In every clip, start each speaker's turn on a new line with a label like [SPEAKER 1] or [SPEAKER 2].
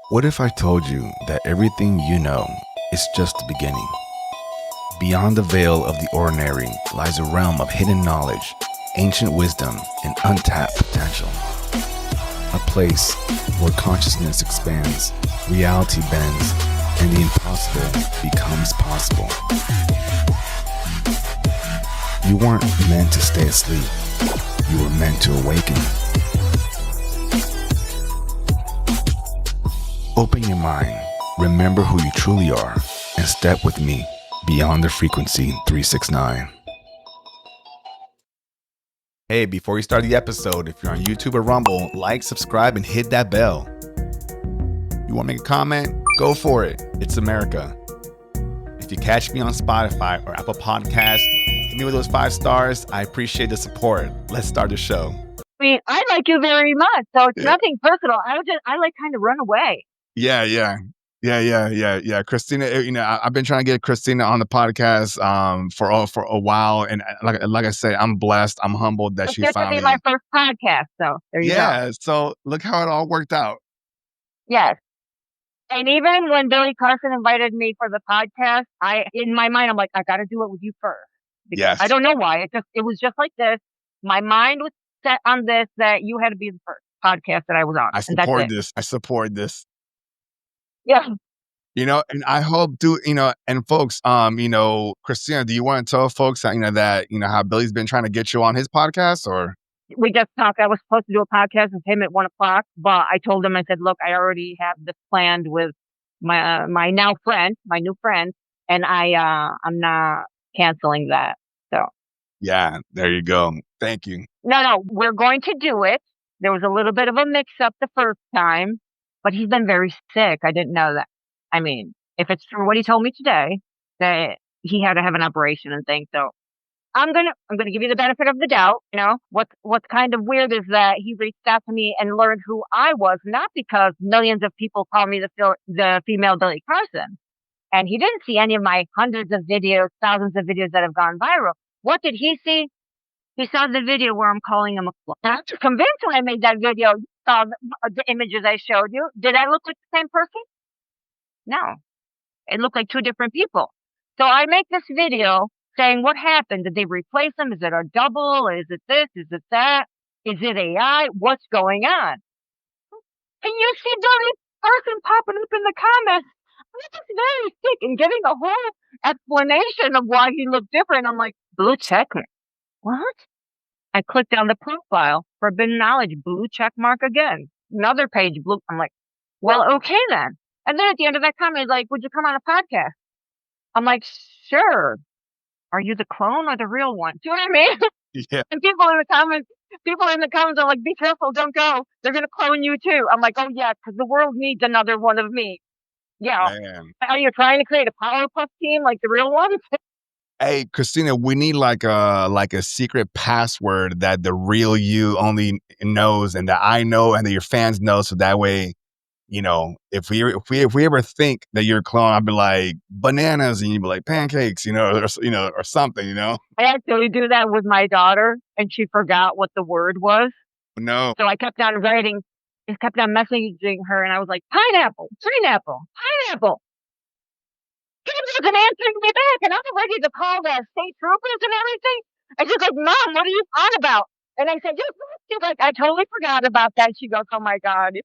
[SPEAKER 1] What if I told you that everything you know is just the beginning? Beyond the veil of the ordinary lies a realm of hidden knowledge, ancient wisdom, and untapped potential. A place where consciousness expands, reality bends, and the impossible becomes possible. You weren't meant to stay asleep. You were meant to awaken. Open your mind, remember who you truly are, and step with me beyond the frequency 369. Hey, before you start the episode, if you're on YouTube or Rumble, like, subscribe, and hit that bell. You want to make a comment? Go for it. It's America. If you catch me on Spotify or Apple Podcasts, hit me with those 5 stars. I appreciate the support. Let's start the show.
[SPEAKER 2] I mean, I like you very much, so it's nothing personal. I like kind of run away.
[SPEAKER 1] Yeah. Christina, I've been trying to get Christina on the podcast for a while, and like I say, I'm blessed. I'm humbled that she finally.
[SPEAKER 2] This will be my first podcast, so there you go.
[SPEAKER 1] Yeah, so look how it all worked out.
[SPEAKER 2] Yes, and even when Billy Carson invited me for the podcast, in my mind, I'm like, I got to do it with you first.
[SPEAKER 1] Yes.
[SPEAKER 2] I don't know why. It was just like this. My mind was set on this, that you had to be the first podcast that I was on.
[SPEAKER 1] I support this.
[SPEAKER 2] Yeah.
[SPEAKER 1] And I hope, and folks, Christina, do you want to tell folks that, how Billy's been trying to get you on his podcast, or?
[SPEAKER 2] We just talked. I was supposed to do a podcast with him at 1:00, but I told him, I said, look, I already have this planned with my new friend, and I'm not canceling that. So.
[SPEAKER 1] Yeah, there you go. Thank you.
[SPEAKER 2] No, we're going to do it. There was a little bit of a mix-up the first time, but he's been very sick. I didn't know that. I mean, if it's true what he told me today, that he had to have an operation and things. So I'm gonna give you the benefit of the doubt. What's kind of weird is that he reached out to me and learned who I was, not because millions of people call me the female Billy Carson, and he didn't see any of my hundreds of videos, thousands of videos that have gone viral. What did he see? He saw the video where I'm calling him a clone. I'm convinced when I made that video, you saw the images I showed you. Did I look like the same person? No. It looked like 2 different people. So I make this video saying, what happened? Did they replace him? Is it a double? Is it this? Is it that? Is it AI? What's going on? And you see Billy Carson popping up in the comments. I'm just very sick and giving a whole explanation of why he looked different. I'm like, blue check mark. What? I clicked on the profile, forbidden knowledge, blue check mark again. Another page, blue. I'm like, well, okay then. And then at the end of that comment, he's like, would you come on a podcast? I'm like, sure. Are you the clone or the real one? Do you know what I mean?
[SPEAKER 1] Yeah.
[SPEAKER 2] And people in the comments are like, be careful, don't go. They're going to clone you too. I'm like, oh yeah, because the world needs another one of me. Yeah.
[SPEAKER 1] Man.
[SPEAKER 2] Are you trying to create a Powerpuff team like the real ones?
[SPEAKER 1] Hey, Christina, we need like a secret password that the real you only knows, and that I know, and that your fans know, so that way, if we ever think that you're a clone, I'd be like bananas, and you'd be like pancakes, or something,
[SPEAKER 2] I actually do that with my daughter, and she forgot what the word was.
[SPEAKER 1] No.
[SPEAKER 2] So I kept on messaging her, and I was like, pineapple. She wasn't answering me back, and I was ready to call the state troopers and everything. And she's like, Mom, what are you on about? And I said, she's like, I totally forgot about that. She goes, oh my God.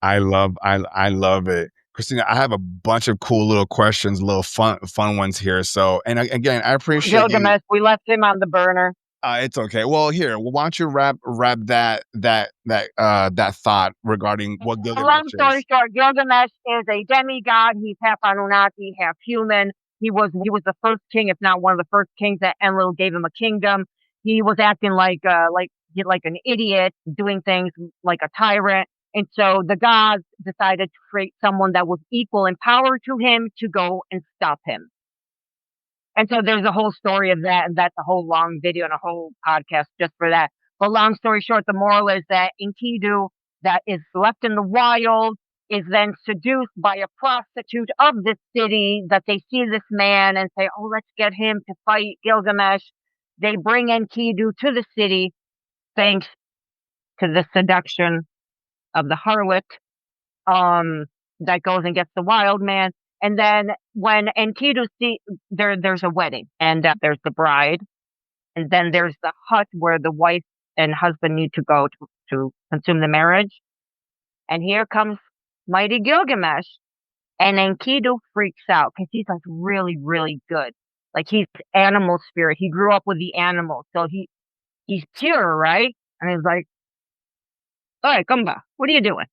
[SPEAKER 1] I love it. Christina, I have a bunch of cool little questions, little fun ones here. So, and again, I appreciate
[SPEAKER 2] Gilgamesh, we left him on the burner.
[SPEAKER 1] It's okay. Well, here, why don't you wrap that thought regarding what Gilgamesh is?
[SPEAKER 2] Long story short, Gilgamesh is a demigod. He's half Anunnaki, half human. He was the first king, if not one of the first kings, that Enlil gave him a kingdom. He was acting like an idiot, doing things like a tyrant. And so the gods decided to create someone that was equal in power to him to go and stop him. And so there's a whole story of that, and that's a whole long video and a whole podcast just for that. But long story short, the moral is that Enkidu, that is left in the wild, is then seduced by a prostitute of this city, that they see this man and say, oh, let's get him to fight Gilgamesh. They bring Enkidu to the city thanks to the seduction of the harlot that goes and gets the wild man. And then when Enkidu there's a wedding, and there's the bride, and then there's the hut where the wife and husband need to go to consume the marriage. And here comes mighty Gilgamesh, and Enkidu freaks out because he's like really, really good. Like he's animal spirit. He grew up with the animals, so he's pure, right? And he's like, "All right, come back. What are you doing?"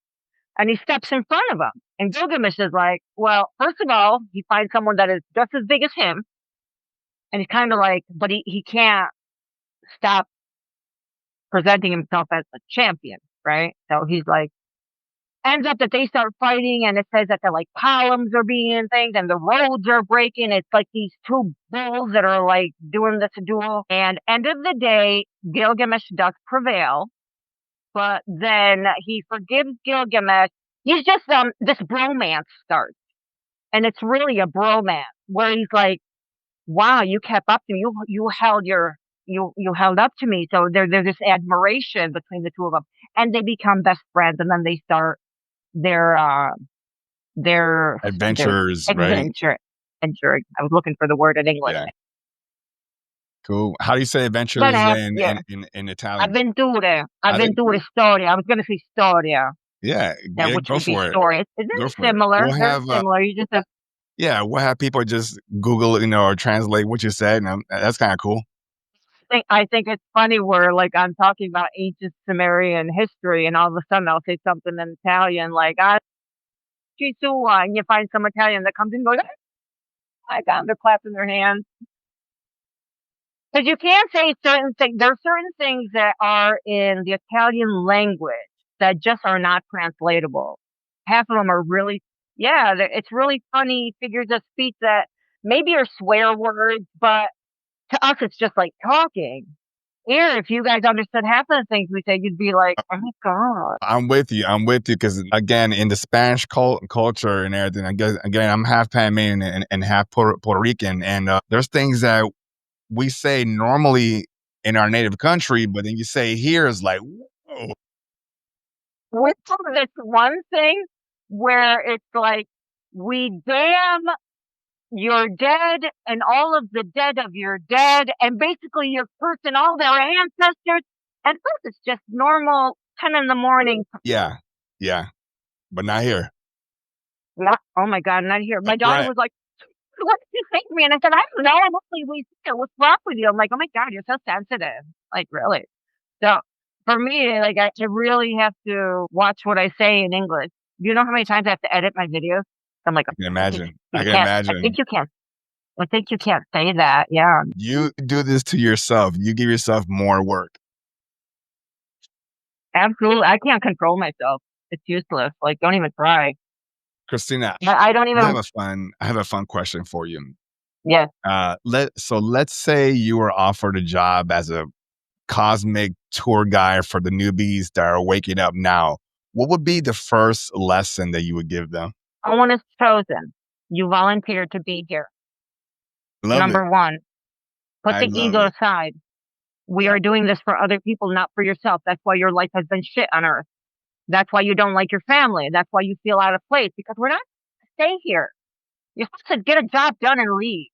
[SPEAKER 2] And he steps in front of him. And Gilgamesh is like, well, first of all, he finds someone that is just as big as him. And he's kind of like, but he can't stop presenting himself as a champion, right? So he's like, ends up that they start fighting, and it says that the like columns are being things and the roads are breaking. It's like these two bulls that are like doing this duel. And end of the day, Gilgamesh does prevail, but then he forgives Gilgamesh. He's just this bromance starts, and it's really a bromance where he's like, "Wow, you kept up to me. You held up to me." So there's this admiration between the two of them, and they become best friends, and then they start their their
[SPEAKER 1] Adventures, right?
[SPEAKER 2] adventure. Adventure. I was looking for the word in English.
[SPEAKER 1] Yeah. Cool. How do you say adventures
[SPEAKER 2] Yeah,
[SPEAKER 1] in Italian?
[SPEAKER 2] avventure, storia. I was going to say storia.
[SPEAKER 1] Yeah,
[SPEAKER 2] Which
[SPEAKER 1] go
[SPEAKER 2] would be
[SPEAKER 1] for it.
[SPEAKER 2] story. Isn't
[SPEAKER 1] Go
[SPEAKER 2] it
[SPEAKER 1] for it.
[SPEAKER 2] similar?
[SPEAKER 1] We'll
[SPEAKER 2] They're
[SPEAKER 1] have
[SPEAKER 2] similar. You just have,
[SPEAKER 1] we'll have people just Google, or translate what you said, and that's kind of cool.
[SPEAKER 2] I think it's funny where like I'm talking about ancient Sumerian history, and all of a sudden I'll say something in Italian like "ci sua," and you find some Italian that comes in and goes, "Oh my God," they're clapping their hands. Because you can't say certain things. There are certain things that are in the Italian language that just are not translatable. Half of them are really, yeah, it's really funny figures of speech that maybe are swear words, but to us it's just like talking. Here, if you guys understood half of the things we say, you'd be like, "Oh my God."
[SPEAKER 1] I'm with you. Because again, in the Spanish culture and everything, I guess again, I'm half Panamanian and half Puerto Rican, and there's things that we say normally in our native country, but then you say here is like, whoa.
[SPEAKER 2] With this one thing where it's like, we damn you're dead and all of the dead of your dead, and basically you're cursing all their ancestors. At first, it's just normal 10 in the morning.
[SPEAKER 1] Yeah, but not here.
[SPEAKER 2] Not, oh my God, not here. My daughter
[SPEAKER 1] Right.
[SPEAKER 2] was like, "What did you say to me?" And I said, "I don't know. I'm mostly we here. What's wrong with you?" I'm like, "Oh my God, you're so sensitive." Like, really? So for me, like, I really have to watch what I say in English. Do you know how many times I have to edit my videos? I'm like,
[SPEAKER 1] I can imagine.
[SPEAKER 2] you
[SPEAKER 1] I can
[SPEAKER 2] can't, I
[SPEAKER 1] imagine.
[SPEAKER 2] think you can't. I think you can't say that. Yeah.
[SPEAKER 1] You do this to yourself. You give yourself more work.
[SPEAKER 2] Absolutely. I can't control myself. It's useless. Like, don't even try.
[SPEAKER 1] Christina,
[SPEAKER 2] I don't even.
[SPEAKER 1] I have a fun question for you.
[SPEAKER 2] Yeah.
[SPEAKER 1] Let's say you were offered a job as a cosmic tour guide for the newbies that are waking up now. What would be the first lesson that you would give them?
[SPEAKER 2] No one is chosen. You volunteered to be here.
[SPEAKER 1] Love it.
[SPEAKER 2] Number one, put
[SPEAKER 1] I
[SPEAKER 2] the
[SPEAKER 1] love
[SPEAKER 2] ego
[SPEAKER 1] it.
[SPEAKER 2] aside. We are doing this for other people, not for yourself. That's why your life has been shit on earth. That's why you don't like your family. That's why you feel out of place, because we're not to stay here. You're supposed to get a job done and leave.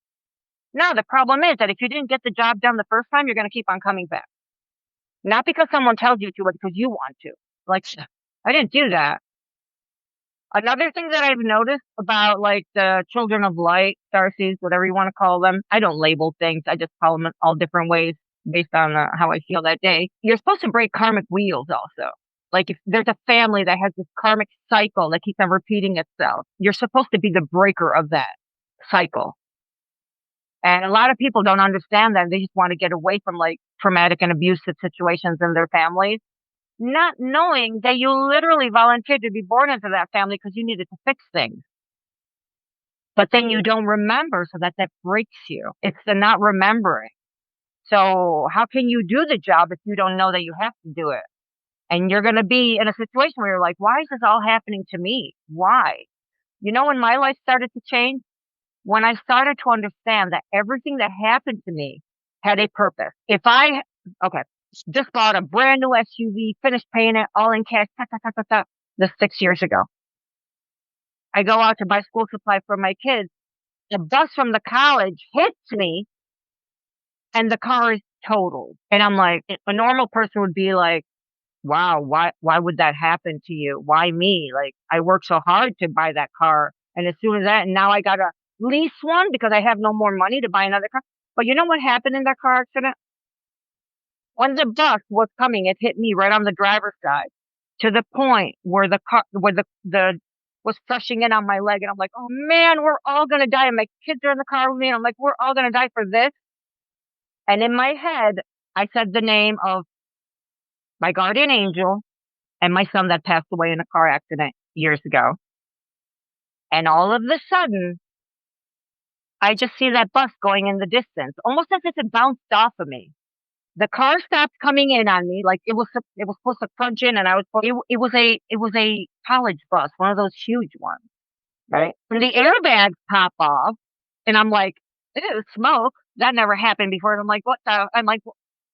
[SPEAKER 2] Now, the problem is that if you didn't get the job done the first time, you're going to keep on coming back. Not because someone tells you to, but because you want to. Like, I didn't do that. Another thing that I've noticed about like the children of light, starseeds, whatever you want to call them, I don't label things. I just call them all different ways based on how I feel that day. You're supposed to break karmic wheels also. Like if there's a family that has this karmic cycle that keeps on repeating itself, you're supposed to be the breaker of that cycle. And a lot of people don't understand that. They just want to get away from like traumatic and abusive situations in their families, not knowing that you literally volunteered to be born into that family because you needed to fix things. But then you don't remember, so that breaks you. It's the not remembering. So how can you do the job if you don't know that you have to do it? And you're going to be in a situation where you're like, why is this all happening to me? Why? You know, when my life started to change, when I started to understand that everything that happened to me had a purpose. Okay, just bought a brand new SUV, finished paying it all in cash, this 6 years ago. I go out to buy school supply for my kids. The bus from the college hits me and the car is totaled. And I'm like, a normal person would be like, wow, why would that happen to you? Why me? Like, I worked so hard to buy that car. And as soon as that, and now I got to lease one because I have no more money to buy another car. But you know what happened in that car accident? When the bus was coming, it hit me right on the driver's side to the point where the was crushing in on my leg. And I'm like, oh man, we're all going to die. And my kids are in the car with me. And I'm like, we're all going to die for this. And in my head, I said the name of my guardian angel and my son that passed away in a car accident years ago. And all of a sudden, I just see that bus going in the distance, almost as if it bounced off of me. The car stopped coming in on me, like it was supposed to crunch in, and it was a college bus, one of those huge ones, right? And the airbags pop off, and I'm like, ew, smoke. That never happened before. And I'm like, what the? I'm like,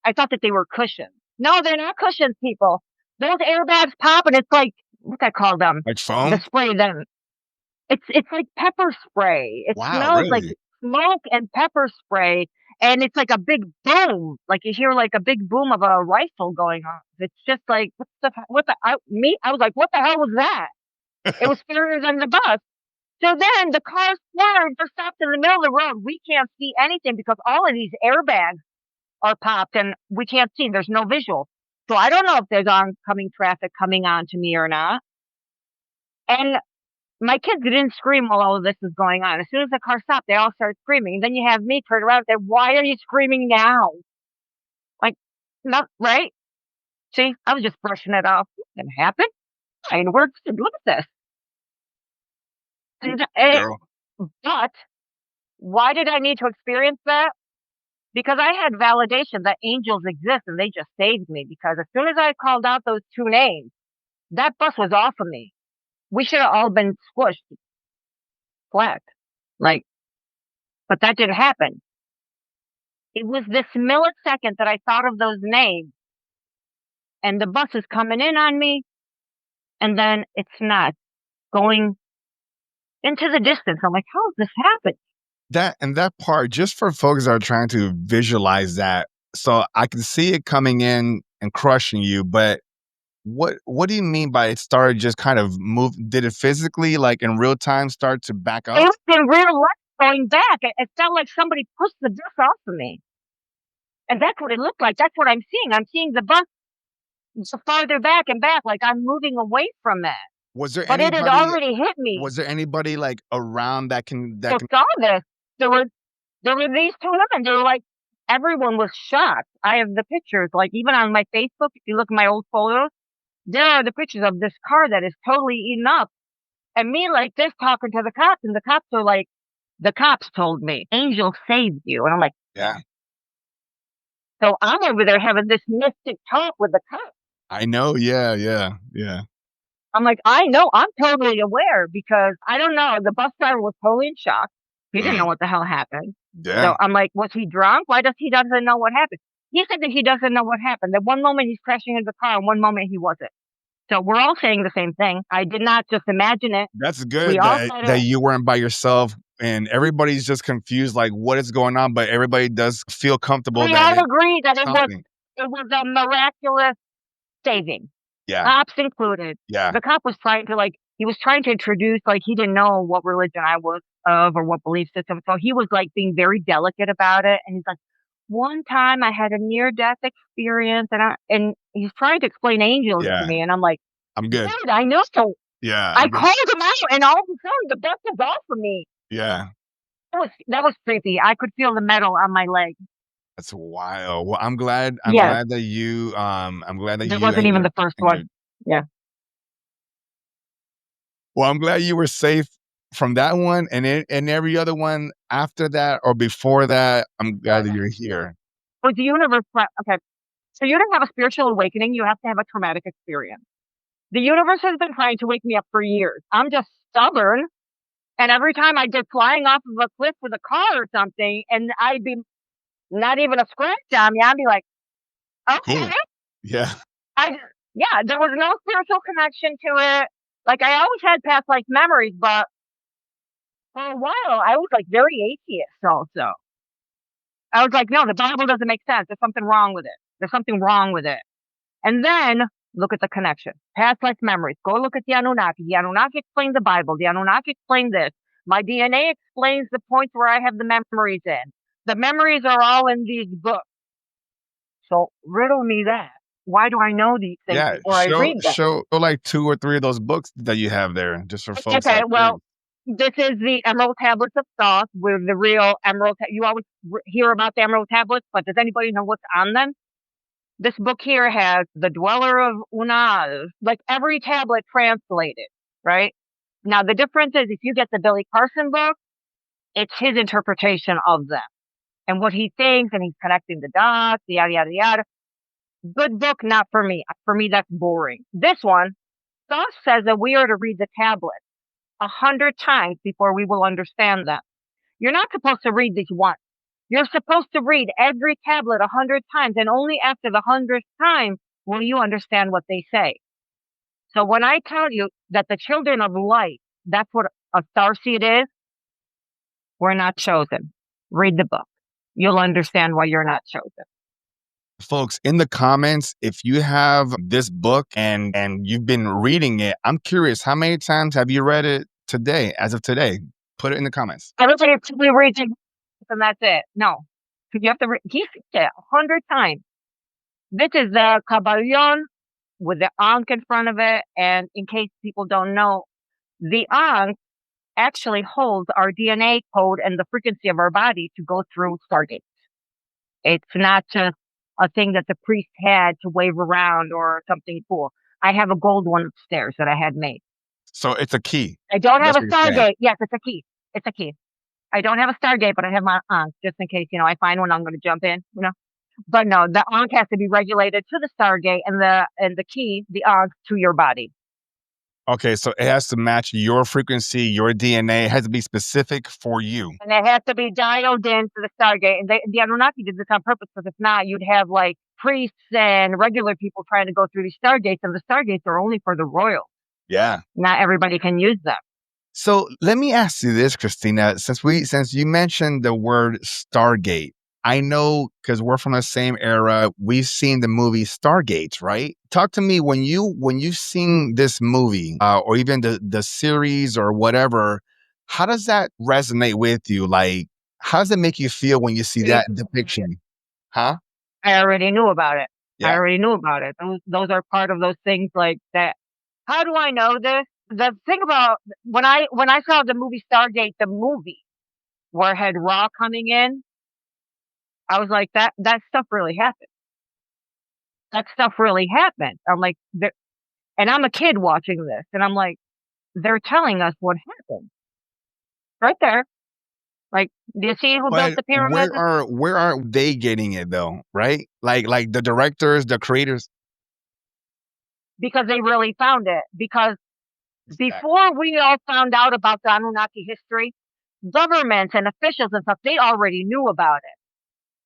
[SPEAKER 2] I thought that they were cushions. No, they're not cushions, people. Those airbags pop, and it's like, what I call them?
[SPEAKER 1] Like foam?
[SPEAKER 2] The spray. Then it's like pepper spray. It
[SPEAKER 1] Wow,
[SPEAKER 2] smells like
[SPEAKER 1] really?
[SPEAKER 2] smoke and pepper spray, and it's like a big boom. Like you hear like a big boom of a rifle going off. It's just like I was like, what the hell was that? It was scarier than the bus. So then the car swerved or stopped in the middle of the road. We can't see anything because all of these airbags are popped and we can't see. There's no visual. So I don't know if there's oncoming traffic coming on to me or not. And my kids didn't scream while all of this is going on. As soon as the car stopped, they all started screaming. And then you have me turn around and say, why are you screaming now? Like, not right? See, I was just brushing it off. It didn't happen. I mean, look at this.
[SPEAKER 1] Girl.
[SPEAKER 2] But why did I need to experience that? Because I had validation that angels exist and they just saved me. Because as soon as I called out those two names, that bus was off of me. We should have all been squished flat. Like, but that didn't happen. It was this millisecond that I thought of those names and the bus is coming in on me and then it's not going into the distance. I'm like, how does this happen?
[SPEAKER 1] That part, just for folks that are trying to visualize that, so I can see it coming in and crushing you, but what do you mean by it started just kind of move? Did it physically, like in real time, start to back
[SPEAKER 2] It
[SPEAKER 1] up?
[SPEAKER 2] was in real life going back. It felt like somebody pushed the bus off of me. And that's what it looked like. That's what I'm seeing. I'm seeing the bus farther back and back, like I'm moving away from it.
[SPEAKER 1] Was there
[SPEAKER 2] But it had
[SPEAKER 1] anybody?
[SPEAKER 2] already hit me.
[SPEAKER 1] Was there anybody like around that can
[SPEAKER 2] So saw this. There were these two women. They were like, everyone was shocked. I have the pictures, like even on my Facebook, if you look at my old photos, there are the pictures of this car that is totally eaten up. And me like this talking to the cops, and the cops are like, the cops told me, Angel saved you. And I'm like,
[SPEAKER 1] Yeah,
[SPEAKER 2] so I'm over there having this mystic talk with the cops.
[SPEAKER 1] I know. Yeah.
[SPEAKER 2] I'm like, I know, I'm totally aware because I don't know. The bus driver was totally in shock. He didn't know what the hell happened.
[SPEAKER 1] Yeah.
[SPEAKER 2] So I'm like, was he drunk? Why does he doesn't know what happened? He said that he doesn't know what happened. That one moment he's crashing into the car and one moment he wasn't. So we're all saying the same thing. I did not just imagine it.
[SPEAKER 1] That's good
[SPEAKER 2] We all
[SPEAKER 1] that,
[SPEAKER 2] said
[SPEAKER 1] that
[SPEAKER 2] it.
[SPEAKER 1] you weren't by yourself and everybody's just confused, like what is going on, but everybody does feel comfortable
[SPEAKER 2] We
[SPEAKER 1] that
[SPEAKER 2] all agree that
[SPEAKER 1] something.
[SPEAKER 2] it was a miraculous saving.
[SPEAKER 1] Yeah.
[SPEAKER 2] Cops included.
[SPEAKER 1] Yeah.
[SPEAKER 2] The cop was trying to he was trying to introduce, like he didn't know what religion I was of or what belief system. So he was like being very delicate about it. And he's like, one time I had a near death experience and he's trying to explain angels
[SPEAKER 1] Yeah.
[SPEAKER 2] to me. And I'm like,
[SPEAKER 1] I'm good.
[SPEAKER 2] dude, I know. So
[SPEAKER 1] Yeah.
[SPEAKER 2] I
[SPEAKER 1] I'm good.
[SPEAKER 2] called him out and all of a sudden the bus was off of me.
[SPEAKER 1] Yeah.
[SPEAKER 2] That was creepy. I could feel the metal on my leg.
[SPEAKER 1] That's wild. Well, I'm glad
[SPEAKER 2] Yes.
[SPEAKER 1] that you I'm glad that
[SPEAKER 2] That
[SPEAKER 1] you
[SPEAKER 2] wasn't
[SPEAKER 1] and
[SPEAKER 2] even
[SPEAKER 1] your
[SPEAKER 2] the first
[SPEAKER 1] and your
[SPEAKER 2] one. Yeah.
[SPEAKER 1] well, I'm glad you were safe from that one and every other one after that or before that. I'm glad that you're here.
[SPEAKER 2] Was the universe okay? So you don't have a spiritual awakening. You have to have a traumatic experience. The universe has been trying to wake me up for years. I'm just stubborn. And every time I get flying off of a cliff with a car or something, and I'd be not even a scratch on me, I'd be like, okay.
[SPEAKER 1] Cool. Yeah.
[SPEAKER 2] Yeah, there was no spiritual connection to it. Like, I always had past life memories, but for a while, I was like very atheist also. I was like, no, the Bible doesn't make sense. There's something wrong with it. There's something wrong with it. And then look at the connection. Past life memories. Go look at the Anunnaki. The Anunnaki explain the Bible. The Anunnaki explain this. My DNA explains the points where I have the memories in. The memories are all in these books. So riddle me that. Why do I know these things
[SPEAKER 1] Yeah,
[SPEAKER 2] before I read them?
[SPEAKER 1] show like 2 or 3 of those books that you have there, just for folks
[SPEAKER 2] Okay,
[SPEAKER 1] out there.
[SPEAKER 2] well, this is the Emerald Tablets of Thoth with the real emerald. You always hear about the Emerald Tablets, but does anybody know what's on them? This book here has the Dweller of Unal, like every tablet translated, right? Now, the difference is if you get the Billy Carson book, it's his interpretation of them and what he thinks, and he's connecting the dots, yada, yada, yada. Good book, not for me. For me, that's boring. This one, Thoth says that we are to read the tablets 100 times before we will understand them. You're not supposed to read these once. You're supposed to read every tablet 100 times, and only after the 100th time will you understand what they say. So when I tell you that the children of light, that's what a starseed is, we're not chosen. Read the book. You'll understand why you're not chosen.
[SPEAKER 1] Folks, in the comments, if you have this book and you've been reading it, I'm curious, how many times have you read it today, as of today? Put it in the comments.
[SPEAKER 2] Everybody simply reads it, and that's it. No. You have to read, he said it 100 times. This is the Kabbalah with the Ankh in front of it. And in case people don't know, the Ankh actually holds our DNA code and the frequency of our body to go through Stargates. It's not just a thing that the priest had to wave around or something cool. I have a gold one upstairs that I had made.
[SPEAKER 1] So it's a key.
[SPEAKER 2] I don't have
[SPEAKER 1] That's
[SPEAKER 2] a
[SPEAKER 1] what you're saying.
[SPEAKER 2] Stargate. Yes, it's a key. It's a key. I don't have a Stargate, but I have my Ankh just in case, I find one, I'm going to jump in, But no, the Ankh has to be regulated to the Stargate and the key, the Ankh, to your body.
[SPEAKER 1] Okay, so it has to match your frequency, your DNA. It has to be specific for you.
[SPEAKER 2] And it has to be dialed into the Stargate. And the Anunnaki did this on purpose, because if not, you'd have like priests and regular people trying to go through these Stargates, and the Stargates are only for the royals.
[SPEAKER 1] Yeah.
[SPEAKER 2] Not everybody can use them.
[SPEAKER 1] So let me ask you this, Christina, since you mentioned the word Stargate, I know because we're from the same era, we've seen the movie Stargates, right? Talk to me when you've seen this movie or even the series or whatever, how does that resonate with you? Like, how does it make you feel when you see that depiction? Huh?
[SPEAKER 2] I already knew about it. I
[SPEAKER 1] Yeah.
[SPEAKER 2] already knew about it. Those are part of those things like that. How do I know this? The thing about when I saw the movie Stargate, the movie where it had Ra coming in, I was like, that stuff really happened. That stuff really happened. I'm like, and I'm a kid watching this, and I'm like, they're telling us what happened right there. Like, do you see who built
[SPEAKER 1] But
[SPEAKER 2] the pyramids?
[SPEAKER 1] where are they getting it though, right? Like the directors, the creators.
[SPEAKER 2] Because they really found it. Because before we all found out about the Anunnaki history, governments and officials and stuff, they already knew about it.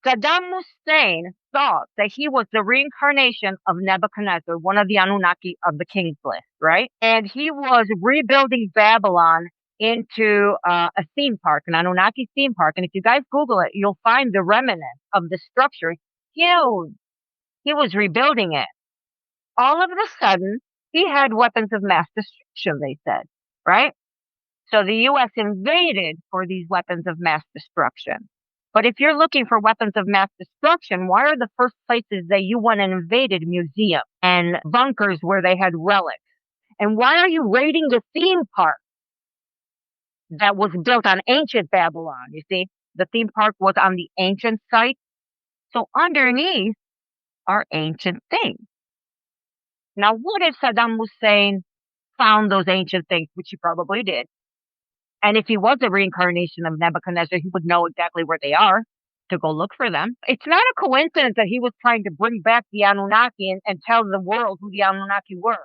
[SPEAKER 2] Saddam Hussein thought that he was the reincarnation of Nebuchadnezzar, one of the Anunnaki of the King's List, right? And he was rebuilding Babylon into a theme park, an Anunnaki theme park. And if you guys Google it, you'll find the remnants of the structure. Huge. He was rebuilding it. All of a sudden, he had weapons of mass destruction, they said, right? So the U.S. invaded for these weapons of mass destruction. But if you're looking for weapons of mass destruction, why are the first places that you went and invaded museums and bunkers where they had relics? And why are you raiding the theme park that was built on ancient Babylon? You see, the theme park was on the ancient site. So underneath are ancient things. Now, what if Saddam Hussein found those ancient things, which he probably did? And if he was a reincarnation of Nebuchadnezzar, he would know exactly where they are to go look for them. It's not a coincidence that he was trying to bring back the Anunnaki and tell the world who the Anunnaki were.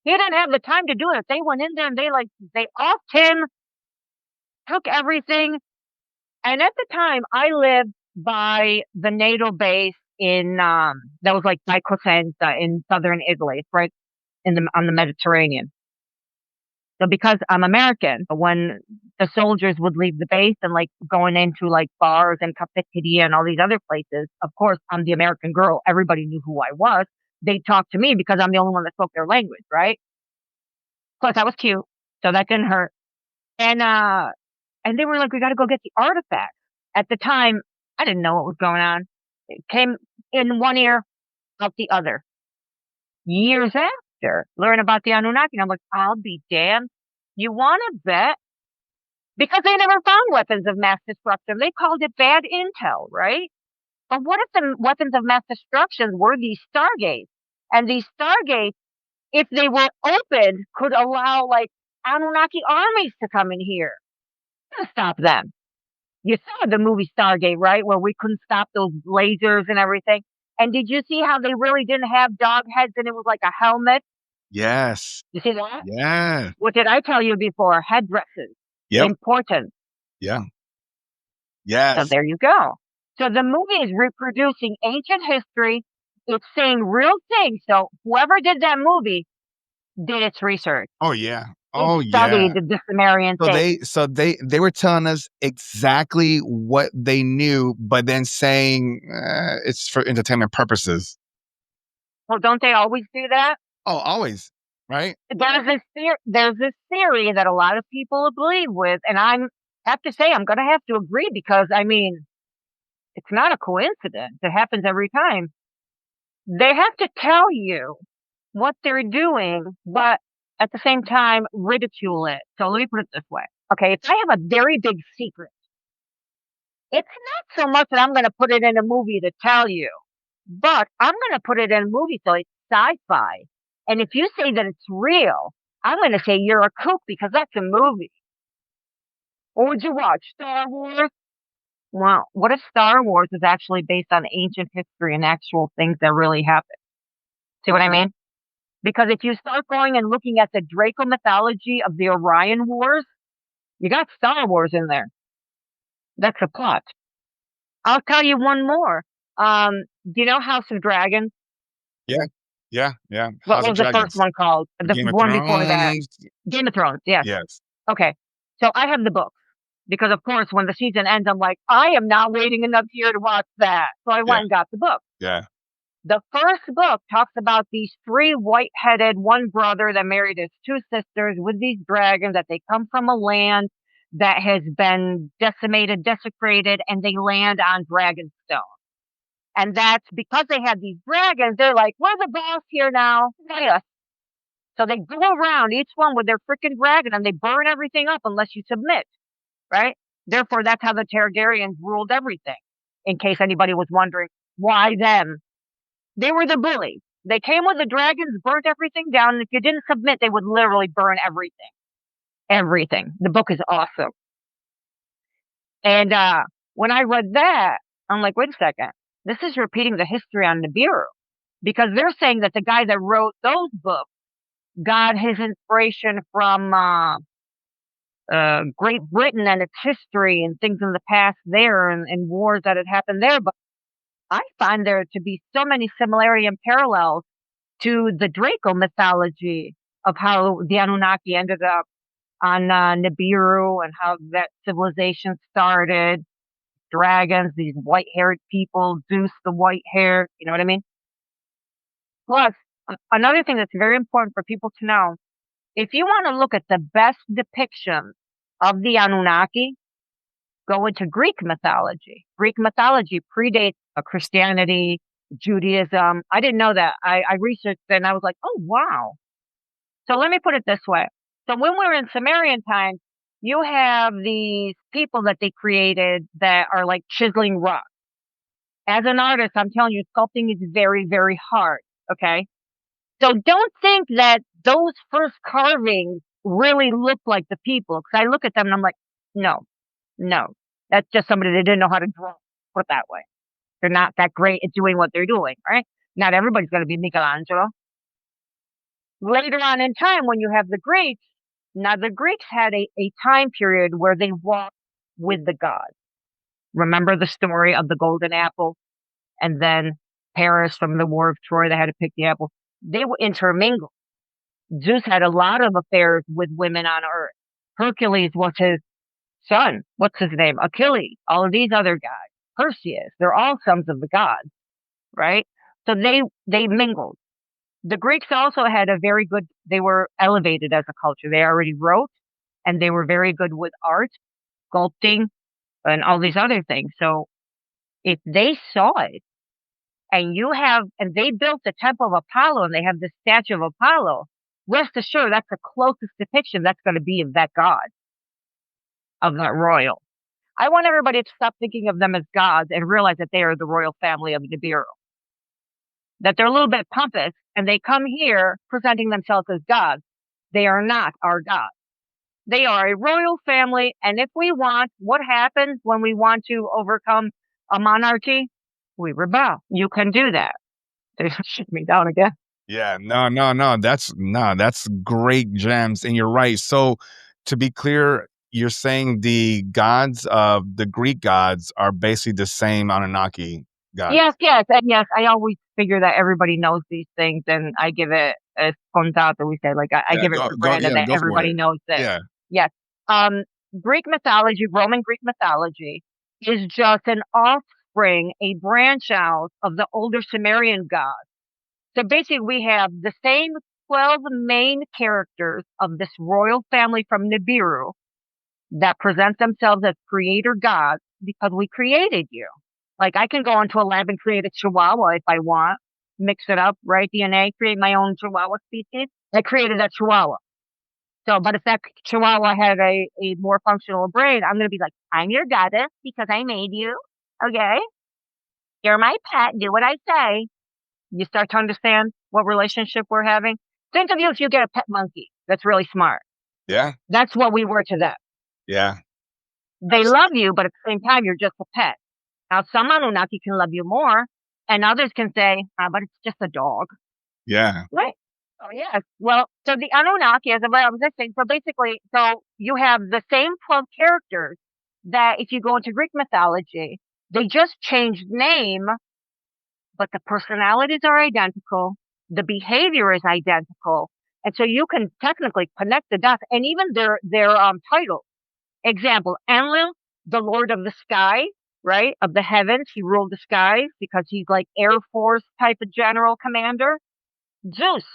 [SPEAKER 2] He didn't have the time to do it. They went in there and they offed him, took everything. And at the time, I lived by the NATO base in that was like by Cosenza in southern Italy, right on the Mediterranean. So because I'm American, when the soldiers would leave the base and like going into like bars and cafeteria and all these other places, of course, I'm the American girl. Everybody knew who I was. They talked to me because I'm the only one that spoke their language, right? Plus, I was cute, so that didn't hurt. And they were like, "We got to go get the artifacts." At the time, I didn't know what was going on. It came in one ear, out the other. Years after, learn about the Anunnaki, and I'm like, "I'll be damned. You want to bet?" Because they never found weapons of mass destruction. They called it bad intel, right? But what if the weapons of mass destruction were these stargates? And these stargates, if they were open, could allow like Anunnaki armies to come in here to stop them. You saw the movie Stargate, right? Where we couldn't stop those lasers and everything. And did you see how they really didn't have dog heads and it was like a helmet?
[SPEAKER 1] Yes.
[SPEAKER 2] You see that?
[SPEAKER 1] Yeah.
[SPEAKER 2] What did I tell you before? Headdresses.
[SPEAKER 1] Yep.
[SPEAKER 2] Important.
[SPEAKER 1] Yeah.
[SPEAKER 2] So
[SPEAKER 1] Yes.
[SPEAKER 2] there you go. So the movie is reproducing ancient history. It's saying real things. So whoever did that movie did its research.
[SPEAKER 1] Oh yeah.
[SPEAKER 2] It
[SPEAKER 1] Oh yeah.
[SPEAKER 2] studied the Sumerian thing.
[SPEAKER 1] So they were telling us exactly what they knew, but then saying it's for entertainment purposes.
[SPEAKER 2] Well, don't they always do that?
[SPEAKER 1] Oh, always, right?
[SPEAKER 2] There's this theory that a lot of people believe with, and I have to say I'm going to have to agree because I mean it's not a coincidence. It happens every time. They have to tell you what they're doing, but at the same time ridicule it. So let me put it this way. Okay, if I have a very big secret, it's not so much that I'm going to put it in a movie to tell you, but I'm going to put it in a movie so it's sci-fi. And if you say that it's real, I'm going to say you're a kook because that's a movie. What would you watch? Star Wars? Well, what if Star Wars is actually based on ancient history and actual things that really happened? See what I mean? Because if you start going and looking at the Draco mythology of the Orion Wars, you got Star Wars in there. That's a plot. I'll tell you one more. Do you know House of Dragons?
[SPEAKER 1] Yeah. Yeah. Yeah.
[SPEAKER 2] What
[SPEAKER 1] House of
[SPEAKER 2] was the first
[SPEAKER 1] Dragons.
[SPEAKER 2] one called? The
[SPEAKER 1] Game of
[SPEAKER 2] one before that.
[SPEAKER 1] Thrones.
[SPEAKER 2] Game of Thrones, yes.
[SPEAKER 1] Yes.
[SPEAKER 2] Okay. So I have the book because, of course, when the season ends, I'm like, I am not waiting another year to watch that. So I
[SPEAKER 1] Yeah.
[SPEAKER 2] went and got the book.
[SPEAKER 1] Yeah.
[SPEAKER 2] The first book talks about these three white-headed, one brother that married his two sisters with these dragons, that they come from a land that has been decimated, desecrated, and they land on Dragonstone. And that's because they had these dragons, they're like, we're the boss here now. Fight us. So they go around, each one with their freaking dragon, and they burn everything up unless you submit, right? Therefore, that's how the Targaryens ruled everything. In case anybody was wondering, why them? They were the bullies. They came with the dragons, burnt everything down, and if you didn't submit, they would literally burn everything. Everything. The book is awesome. And when I read that, I'm like, wait a second. This is repeating the history on Nibiru. Because they're saying that the guy that wrote those books got his inspiration from Great Britain and its history and things in the past there and wars that had happened there. But I find there to be so many similarity and parallels to the Draco mythology of how the Anunnaki ended up on Nibiru and how that civilization started. Dragons, these white-haired people, Zeus the white hair, you know what I mean? Plus, another thing that's very important for people to know, if you want to look at the best depiction of the Anunnaki, go into Greek mythology. Greek mythology predates Christianity, Judaism. I didn't know that. I researched it and I was like, oh, wow. So let me put it this way. So when we're in Sumerian times, you have these people that they created that are like chiseling rock. As an artist, I'm telling you, sculpting is very, very hard. Okay. So don't think that those first carvings really look like the people. Because I look at them and I'm like, no, no. That's just somebody that didn't know how to draw. Put it that way. They're not that great at doing what they're doing, right? Not everybody's going to be Michelangelo. Later on in time, when you have the Greeks, now the Greeks had a time period where they walked with the gods. Remember the story of the golden apple? And then Paris from the War of Troy, they had to pick the apple. They were intermingled. Zeus had a lot of affairs with women on Earth. Hercules was his son. What's his name? Achilles. All of these other guys. Perseus. They're all sons of the gods, right? So they mingled. The Greeks also had they were elevated as a culture. They already wrote and they were very good with art, sculpting, and all these other things. So if they saw it and they built the Temple of Apollo and they have the statue of Apollo, rest assured that's the closest depiction that's going to be of that god, of that royal. I want everybody to stop thinking of them as gods and realize that they are the royal family of Nibiru. That they're a little bit pompous and they come here presenting themselves as gods. They are not our gods. They are a royal family. And if we want, what happens when we want to overcome a monarchy? We rebel. You can do that. They shoot me down again.
[SPEAKER 1] Yeah, no. That's great gems, and you're right. So, to be clear, you're saying the gods of the Greek gods are basically the same Anunnaki gods.
[SPEAKER 2] Yes, and yes. I always figure that everybody knows these things, and I give it a scontato. We say I give it for granted that everybody knows this.
[SPEAKER 1] Yeah.
[SPEAKER 2] Yes. Greek mythology, Roman Greek mythology, is just an offspring, a branch out of the older Sumerian gods. So basically, we have the same 12 main characters of this royal family from Nibiru that present themselves as creator gods because we created you. Like I can go into a lab and create a chihuahua if I want, mix it up, write DNA, create my own chihuahua species. I created that chihuahua. So, but if that chihuahua had a more functional brain, I'm going to be like, I'm your goddess because I made you. Okay. You're my pet. Do what I say. You start to understand what relationship we're having. Think of you if you get a pet monkey that's really smart.
[SPEAKER 1] Yeah.
[SPEAKER 2] That's what we were to them.
[SPEAKER 1] Yeah.
[SPEAKER 2] They love you, but at the same time, you're just a pet. Now, some Anunnaki can love you more, and others can say, but it's just a dog.
[SPEAKER 1] Yeah.
[SPEAKER 2] Right. Oh, yeah. Well, so the Anunnaki, as I was saying, so basically, so you have the same 12 characters that if you go into Greek mythology, they just changed name, but the personalities are identical. The behavior is identical. And so you can technically connect the dots and even their titles. Example, Enlil, the Lord of the Sky, right? Of the heavens. He ruled the skies because he's like Air Force type of general commander. Zeus,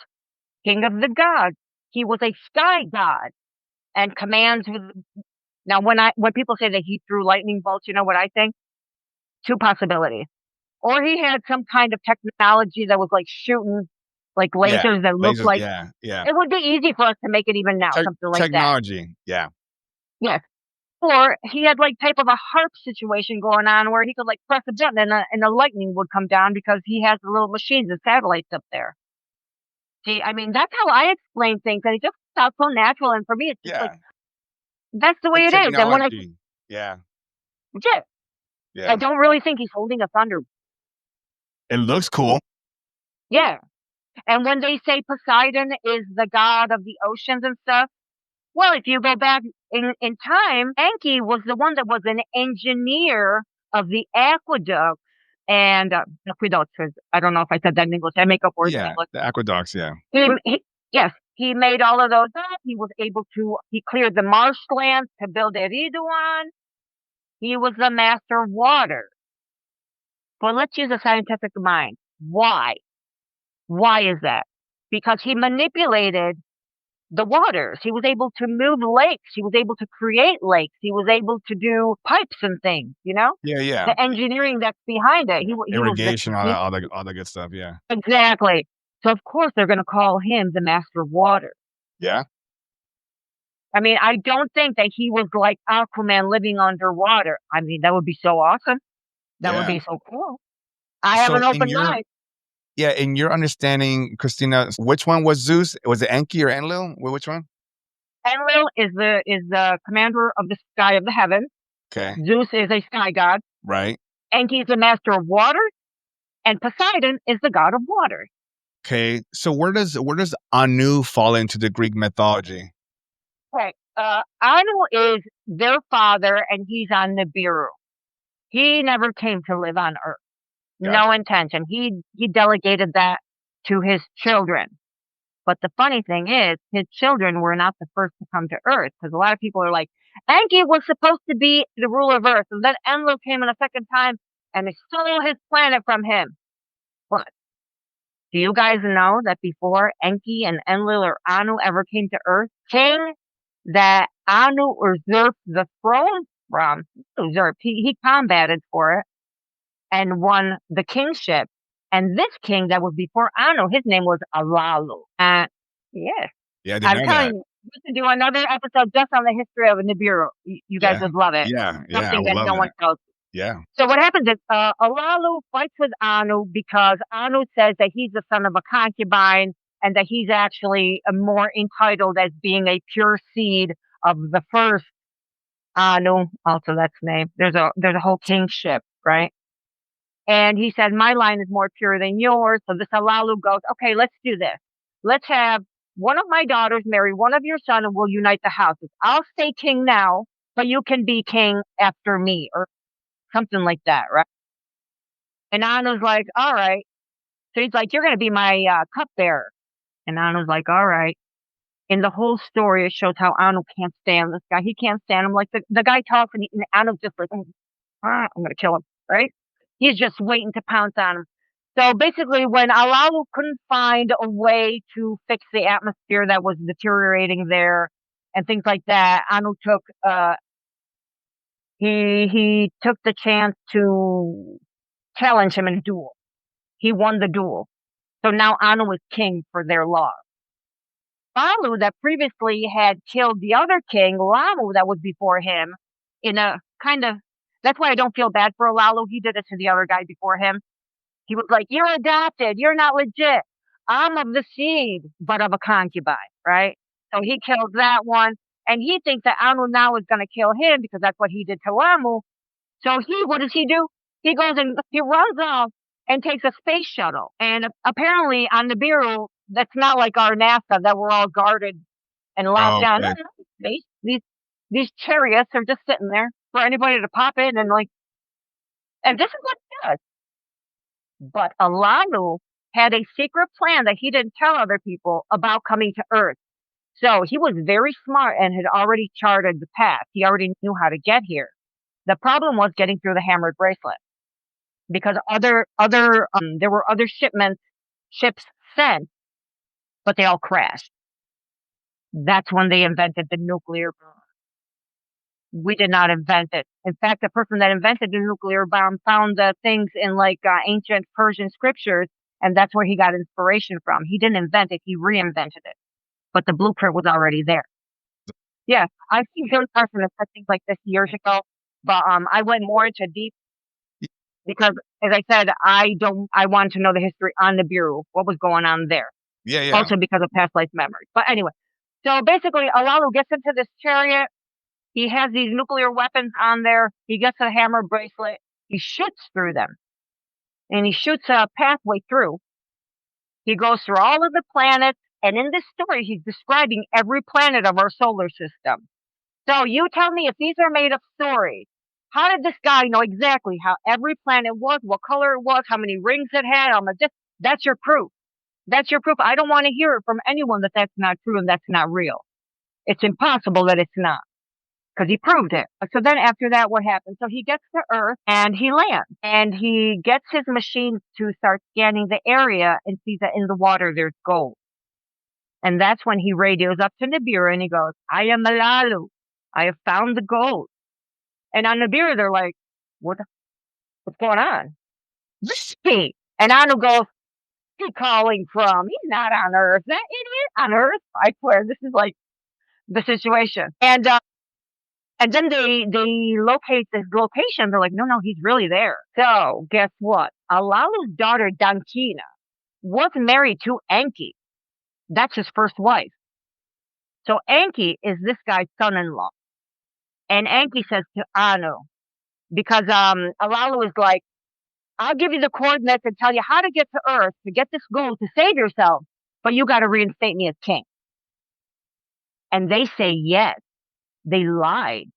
[SPEAKER 2] king of the gods. He was a sky god and commands with. Now, when people say that he threw lightning bolts, you know what I think? Two possibilities. Or he had some kind of technology that was like shooting like lasers that looked like.
[SPEAKER 1] Yeah.
[SPEAKER 2] It would be easy for us to make it even now, something like
[SPEAKER 1] technology. Yeah.
[SPEAKER 2] Yes. Or he had like type of a harp situation going on where he could like press a button and the lightning would come down because he has the little machines and satellites up there. See, I mean, that's how I explain things, and it just sounds so natural. And for me, it's just like that's the way it is. And when I
[SPEAKER 1] yeah,
[SPEAKER 2] I don't really think he's holding a thunder.
[SPEAKER 1] It looks cool.
[SPEAKER 2] Yeah, and when they say Poseidon is the god of the oceans and stuff, well, if you go back in time, Enki was the one that was an engineer of the aqueducts and aqueducts. I don't know if I said that in English. I make up words in English.
[SPEAKER 1] The aqueducts, yeah.
[SPEAKER 2] Yes, he made all of those up. He was able to, he cleared the marshlands to build Eriduan. He was the master of water. But let's use a scientific mind. Why? Why is that? Because he manipulated the waters. He was able to move lakes. He was able to create lakes. He was able to do pipes and things, you know?
[SPEAKER 1] Yeah.
[SPEAKER 2] The engineering that's behind it.
[SPEAKER 1] Irrigation, all the good stuff, yeah.
[SPEAKER 2] Exactly. So, of course, they're going to call him the master of water.
[SPEAKER 1] Yeah.
[SPEAKER 2] I mean, I don't think that he was like Aquaman living underwater. I mean, that would be so awesome. That would be so cool. I have an open mind.
[SPEAKER 1] Yeah, in your understanding, Christina, which one was Zeus? Was it Enki or Enlil? Which one?
[SPEAKER 2] Enlil is the commander of the sky of the heavens.
[SPEAKER 1] Okay.
[SPEAKER 2] Zeus is a sky god.
[SPEAKER 1] Right.
[SPEAKER 2] Enki is the master of water, and Poseidon is the god of water.
[SPEAKER 1] Okay, so where does Anu fall into the Greek mythology?
[SPEAKER 2] Okay, Anu is their father, and he's on Nibiru. He never came to live on Earth. Gotcha. No intention. He delegated that to his children. But the funny thing is, his children were not the first to come to Earth, because a lot of people are like, Enki was supposed to be the ruler of Earth, and then Enlil came in a second time and they stole his planet from him. But do you guys know that before Enki and Enlil or Anu ever came to Earth, king that Anu usurped the throne from, he combated for it and won the kingship. And this king that was before Anu, his name was Alalu. Yes.
[SPEAKER 1] Yeah, I didn't
[SPEAKER 2] I'm
[SPEAKER 1] know
[SPEAKER 2] telling
[SPEAKER 1] that.
[SPEAKER 2] you, we should do another episode just on the history of Nibiru. You guys would love it.
[SPEAKER 1] Yeah, I
[SPEAKER 2] Something
[SPEAKER 1] would
[SPEAKER 2] that
[SPEAKER 1] love
[SPEAKER 2] no one
[SPEAKER 1] that.
[SPEAKER 2] tells.
[SPEAKER 1] Yeah.
[SPEAKER 2] So what happens is Alalu fights with Anu because Anu says that he's the son of a concubine and that he's actually more entitled as being a pure seed of the first Anu. Also, that's name. There's a whole kingship, right? And he said, my line is more pure than yours. So this Alalu goes, okay, let's do this. Let's have one of my daughters marry one of your sons and we'll unite the houses. I'll stay king now, but you can be king after me or something like that, right? And Anu's like, all right. So he's like, you're going to be my cupbearer. And Anu's like, all right. In the whole story, it shows how Anu can't stand this guy. He can't stand him. Like the guy talks and Anu's just like, I'm going to kill him, right? He's just waiting to pounce on him. So basically, when Alalu couldn't find a way to fix the atmosphere that was deteriorating there and things like that, Anu took he took the chance to challenge him in a duel. He won the duel. So now Anu is king for their law. Balu, that previously had killed the other king, Lamu, that was before him, in a kind of, that's why I don't feel bad for Alalu. He did it to the other guy before him. He was like, you're adopted. You're not legit. I'm of the seed, but of a concubine, right? So he kills that one. And he thinks that Anu now is going to kill him because that's what he did to Lamu. So what does he do? He goes and he runs off and takes a space shuttle. And apparently on Nibiru, that's not like our NASA that we're all guarded and locked down.
[SPEAKER 1] Okay.
[SPEAKER 2] No, these chariots are just sitting there for anybody to pop in and and this is what he does. But Alalu had a secret plan that he didn't tell other people about coming to Earth. So he was very smart and had already charted the path. He already knew how to get here. The problem was getting through the hammered bracelet because there were other ships sent, but they all crashed. That's when they invented the nuclear bomb. We did not invent it. In fact, the person that invented the nuclear bomb found things in ancient Persian scriptures, and that's where he got inspiration from. He didn't invent it; he reinvented it. But the blueprint was already there. Yeah, I've seen Joe Carson have said things like this years ago, but I went more into deep because, as I said, I wanted to know the history on Nibiru, what was going on there.
[SPEAKER 1] Yeah.
[SPEAKER 2] Also because of past life memories. But anyway, so basically, Alalu gets into this chariot. He has these nuclear weapons on there. He gets a hammer bracelet. He shoots through them, and he shoots a pathway through. He goes through all of the planets. And in this story, he's describing every planet of our solar system. So you tell me if these are made up stories, how did this guy know exactly how every planet was, what color it was, how many rings it had? That's your proof. That's your proof. I don't want to hear it from anyone that that's not true and that's not real. It's impossible that it's not because he proved it. So then after that, what happens? So he gets to Earth and he lands and he gets his machine to start scanning the area and sees that in the water there's gold. And that's when he radios up to Nibiru and he goes, I am Alalu. I have found the gold. And on Nibiru, they're like, what's going on? And Anu goes, he's calling from? He's not on Earth. That idiot on Earth. I swear, this is like the situation. And then they locate this location. They're like, no, he's really there. So guess what? Alalu's daughter, Dankina, was married to Enki. That's his first wife. So Enki is this guy's son-in-law. And Enki says to Anu, because Alalu is like, I'll give you the coordinates and tell you how to get to Earth, to get this gold, to save yourself, but you got to reinstate me as king. And they say yes. They lied.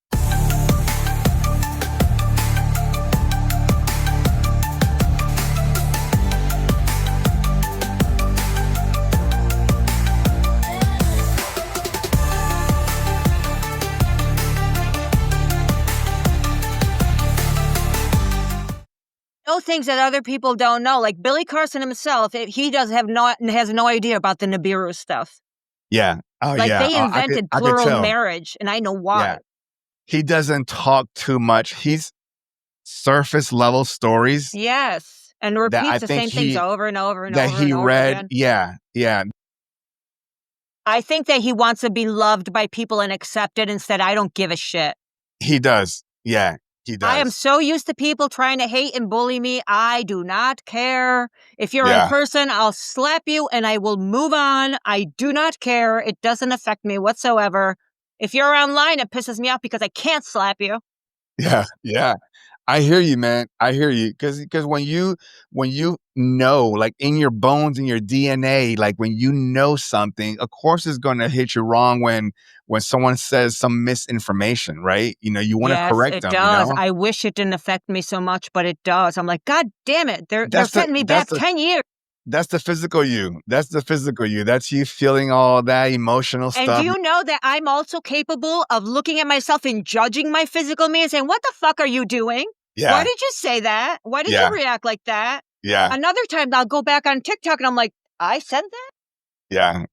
[SPEAKER 2] things that other people don't know. Like Billy Carson himself, he has no idea about the Nibiru stuff.
[SPEAKER 1] Yeah. Oh,
[SPEAKER 2] Like
[SPEAKER 1] yeah.
[SPEAKER 2] they invented
[SPEAKER 1] I could
[SPEAKER 2] plural
[SPEAKER 1] tell.
[SPEAKER 2] marriage, and I know why.
[SPEAKER 1] Yeah. He doesn't talk too much. He's surface level stories.
[SPEAKER 2] Yes. And
[SPEAKER 1] that
[SPEAKER 2] repeats
[SPEAKER 1] I
[SPEAKER 2] the
[SPEAKER 1] think
[SPEAKER 2] same things over and over and
[SPEAKER 1] that
[SPEAKER 2] over
[SPEAKER 1] he
[SPEAKER 2] and over
[SPEAKER 1] read.
[SPEAKER 2] again.
[SPEAKER 1] Yeah. Yeah.
[SPEAKER 2] I think that he wants to be loved by people and accepted instead. I don't give a shit.
[SPEAKER 1] He does. Yeah. He does.
[SPEAKER 2] I am so used to people trying to hate and bully me. I do not care. If you're in
[SPEAKER 1] Yeah.
[SPEAKER 2] person, I'll slap you and I will move on. I do not care. It doesn't affect me whatsoever. If you're online, it pisses me off because I can't slap you.
[SPEAKER 1] Yeah. Yeah. I hear you, man. I hear you. Because when you know, like in your bones, in your DNA, like when you know something, of course it's going to hit you wrong when someone says some misinformation, right? You know, you want to
[SPEAKER 2] Yes,
[SPEAKER 1] correct
[SPEAKER 2] it
[SPEAKER 1] them, you
[SPEAKER 2] does.
[SPEAKER 1] know?
[SPEAKER 2] I wish it didn't affect me so much, but it does. I'm like, God damn it. They're setting me back 10 years.
[SPEAKER 1] That's the physical you. That's the physical you. That's you feeling all that emotional
[SPEAKER 2] And
[SPEAKER 1] stuff.
[SPEAKER 2] do you know that I'm also capable of looking at myself and judging my physical me and saying, what the fuck are you doing?
[SPEAKER 1] Yeah.
[SPEAKER 2] Why did you say that? Why did you react like that?
[SPEAKER 1] Yeah.
[SPEAKER 2] Another time I'll go back on TikTok and I'm like, I said that?
[SPEAKER 1] Yeah.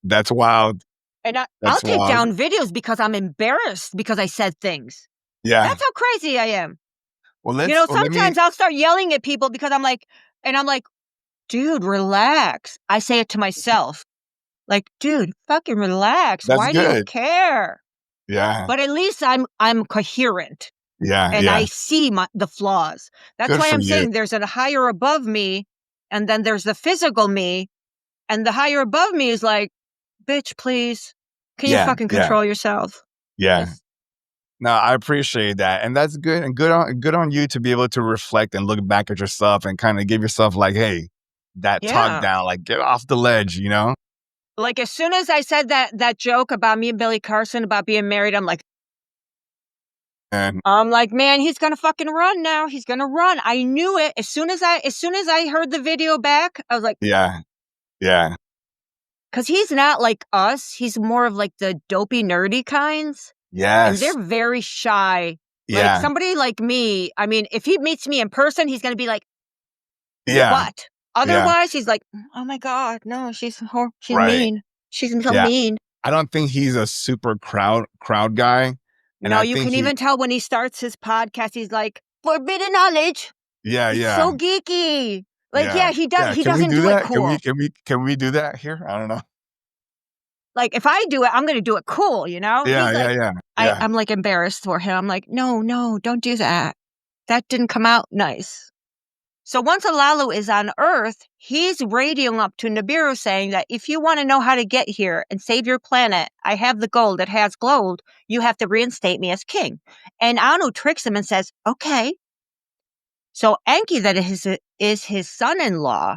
[SPEAKER 1] That's wild.
[SPEAKER 2] And I'll
[SPEAKER 1] That's
[SPEAKER 2] take
[SPEAKER 1] wild.
[SPEAKER 2] down videos because I'm embarrassed because I said things.
[SPEAKER 1] Yeah.
[SPEAKER 2] That's how crazy I am.
[SPEAKER 1] Well,
[SPEAKER 2] sometimes I'll start yelling at people because I'm like, dude, relax. I say it to myself. Like, dude, fucking relax.
[SPEAKER 1] That's
[SPEAKER 2] Why do you
[SPEAKER 1] good.
[SPEAKER 2] care?
[SPEAKER 1] Yeah.
[SPEAKER 2] But at least I'm coherent.
[SPEAKER 1] Yeah.
[SPEAKER 2] And
[SPEAKER 1] Yeah.
[SPEAKER 2] I see the flaws. That's
[SPEAKER 1] Good
[SPEAKER 2] why
[SPEAKER 1] for
[SPEAKER 2] I'm
[SPEAKER 1] you.
[SPEAKER 2] saying there's a higher above me, and then there's the physical me, and the higher above me is like, bitch, please, can you fucking control yourself?
[SPEAKER 1] Yeah. No, I appreciate that. And that's good. And good on you to be able to reflect and look back at yourself and kind of give yourself like, hey, that talk down, like get off the ledge, you know?
[SPEAKER 2] Like as soon as I said that joke about me and Billy Carson about being married, I'm like, man, he's gonna fucking run now. He's gonna run. I knew it. As soon as I heard the video back, I was like,
[SPEAKER 1] yeah. Yeah.
[SPEAKER 2] Because he's not like us. He's more of like the dopey, nerdy kinds.
[SPEAKER 1] Yes.
[SPEAKER 2] And they're very shy.
[SPEAKER 1] Yeah.
[SPEAKER 2] Like somebody like me, I mean, if he meets me in person, he's going to be like,
[SPEAKER 1] Yeah.
[SPEAKER 2] what? Otherwise, he's like, oh my God, no, she's
[SPEAKER 1] Right.
[SPEAKER 2] mean. She's so mean.
[SPEAKER 1] I don't think he's a super crowd guy. And
[SPEAKER 2] no, you can even tell when he starts his podcast, he's like, forbidden knowledge.
[SPEAKER 1] Yeah,
[SPEAKER 2] He's
[SPEAKER 1] yeah.
[SPEAKER 2] so geeky. Like, he does. He
[SPEAKER 1] Can
[SPEAKER 2] doesn't
[SPEAKER 1] we do
[SPEAKER 2] do
[SPEAKER 1] that?
[SPEAKER 2] it cool.
[SPEAKER 1] Can we do that here? I don't know.
[SPEAKER 2] Like, if I do it, I'm going to do it cool, you know?
[SPEAKER 1] Yeah,
[SPEAKER 2] He's like,
[SPEAKER 1] yeah.
[SPEAKER 2] I'm like embarrassed for him. I'm like, no, don't do that. That didn't come out nice. So once Alalu is on Earth, he's radioing up to Nibiru saying that if you want to know how to get here and save your planet, I have the gold that has gold. You have to reinstate me as king. And Anu tricks him and says, okay. So Enki, that is his son-in-law,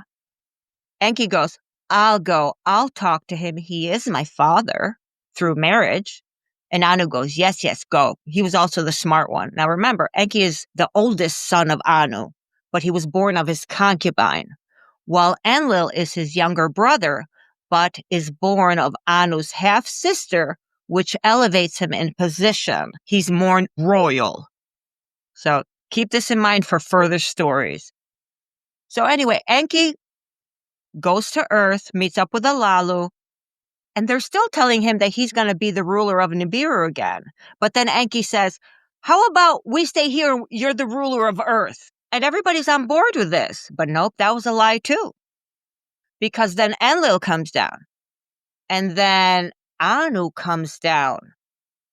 [SPEAKER 2] Enki goes, I'll go. I'll talk to him. He is my father through marriage. And Anu goes, yes, go. He was also the smart one. Now remember, Enki is the oldest son of Anu, but he was born of his concubine, while Enlil is his younger brother, but is born of Anu's half-sister, which elevates him in position. He's more royal. So keep this in mind for further stories. So anyway, Enki goes to Earth, meets up with Alalu, and they're still telling him that he's going to be the ruler of Nibiru again. But then Enki says, how about we stay here, you're the ruler of Earth? And everybody's on board with this. But nope, that was a lie too. Because then Enlil comes down. And then Anu comes down.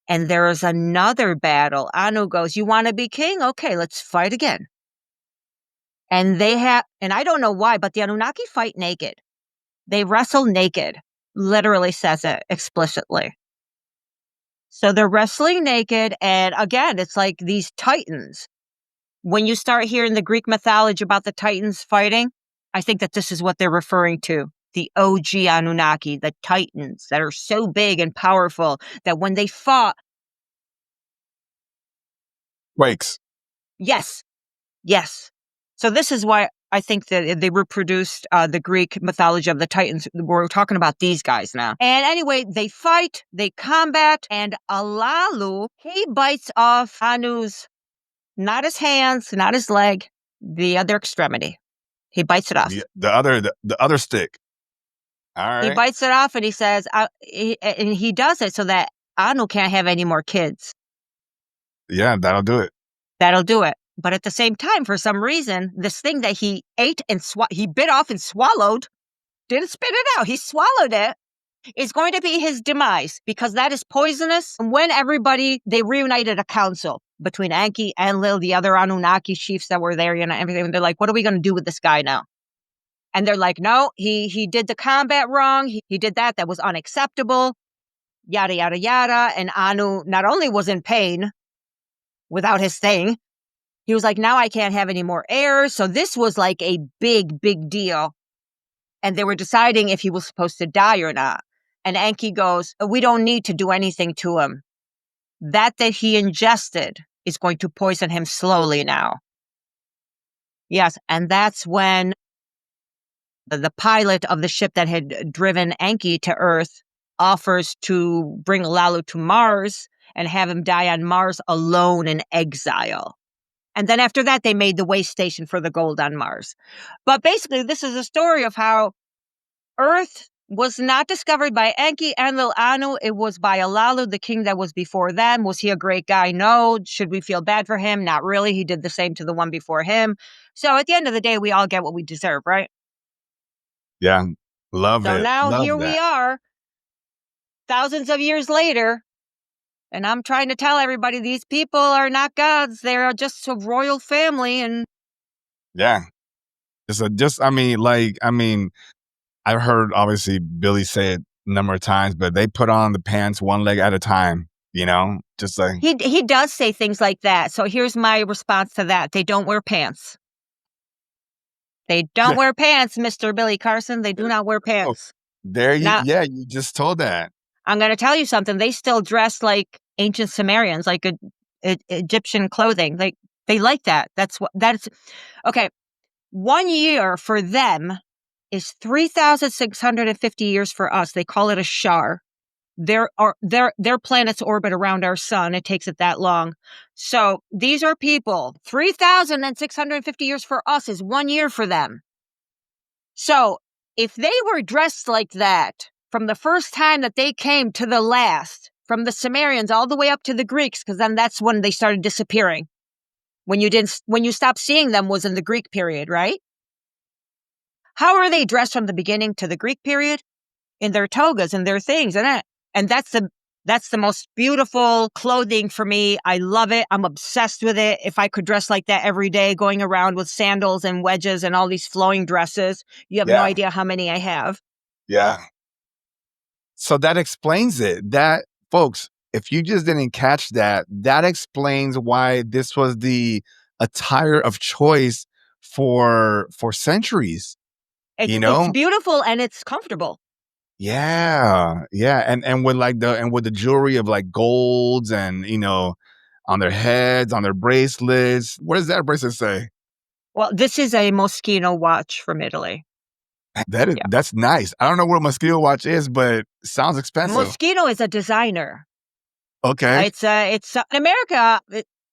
[SPEAKER 2] And there is another battle. Anu goes, you want to be king? Okay, let's fight again. And and I don't know why, but the Anunnaki fight naked. They wrestle naked. Literally says it explicitly. So they're wrestling naked. And again, it's like these titans. When you start hearing the Greek mythology about the titans fighting, I think that this is what they're referring to. The OG Anunnaki, the titans that are so big and powerful that when they fought.
[SPEAKER 1] Wakes.
[SPEAKER 2] Yes. So this is why I think that they reproduced the Greek mythology of the Titans. We're talking about these guys now. And anyway, they fight, they combat, and Alalu, he bites off Anu's, not his hands, not his leg, the other extremity. He bites it off.
[SPEAKER 1] The other stick. All right.
[SPEAKER 2] He bites it off and he says, and he does it so that Anu can't have any more kids.
[SPEAKER 1] Yeah, that'll do it.
[SPEAKER 2] That'll do it. But at the same time, for some reason, this thing that he ate and he bit off and swallowed, didn't spit it out. He swallowed it. Is going to be his demise because that is poisonous. When they reunited a council between Enki, Enlil, the other Anunnaki chiefs that were there, everything. They're like, what are we going to do with this guy now? And they're like, no, he did the combat wrong. He did that. That was unacceptable. Yada, yada, yada. And Anu not only was in pain without his thing, he was like, now I can't have any more heirs. So this was like a big, big deal. And they were deciding if he was supposed to die or not. And Enki goes, we don't need to do anything to him. That he ingested is going to poison him slowly now. Yes, and that's when the pilot of the ship that had driven Enki to Earth offers to bring Lalu to Mars and have him die on Mars alone in exile. And then after that, they made the way station for the gold on Mars. But basically, this is a story of how Earth was not discovered by Enki, Enlil, Anu. It was by Lalu, the king that was before them. Was he a great guy? No. Should we feel bad for him? Not really. He did the same to the one before him. So at the end of the day, we all get what we deserve, right?
[SPEAKER 1] Yeah. Love it.
[SPEAKER 2] So now
[SPEAKER 1] Love
[SPEAKER 2] here
[SPEAKER 1] that.
[SPEAKER 2] we are, thousands of years later. And I'm trying to tell everybody these people are not gods. They're just a royal family. And
[SPEAKER 1] yeah. I've heard, obviously, Billy say it a number of times, but they put on the pants one leg at a time, just like...
[SPEAKER 2] He does say things like that. So here's my response to that. They don't wear pants. They don't wear pants, Mr. Billy Carson. They do not wear pants.
[SPEAKER 1] You just told that.
[SPEAKER 2] I'm going to tell you something. They still dress like ancient Sumerians, like Egyptian clothing. They like that. That's okay. 1 year for them is 3,650 years for us. They call it a shar. Their planets orbit around our sun. It takes it that long. So these are people. 3,650 years for us is 1 year for them. So if they were dressed like that from the first time that they came to the last, from the Sumerians all the way up to the Greeks, because then that's when they started disappearing. When you stopped seeing them was in the Greek period, right? How are they dressed from the beginning to the Greek period? In their togas and their things, and that's the most beautiful clothing for me. I love it. I'm obsessed with it. If I could dress like that every day, going around with sandals and wedges and all these flowing dresses, you have no idea how many I have.
[SPEAKER 1] Yeah. So that explains it. That, folks, if you just didn't catch that, that explains why this was the attire of choice for centuries.
[SPEAKER 2] It's beautiful and it's comfortable.
[SPEAKER 1] Yeah. And with the jewelry of like golds and, on their heads, on their bracelets. What does that bracelet say?
[SPEAKER 2] Well, this is a Moschino watch from Italy.
[SPEAKER 1] That's nice. I don't know what a Moschino watch is, but it sounds expensive.
[SPEAKER 2] Moschino is a designer.
[SPEAKER 1] Okay.
[SPEAKER 2] It's in America.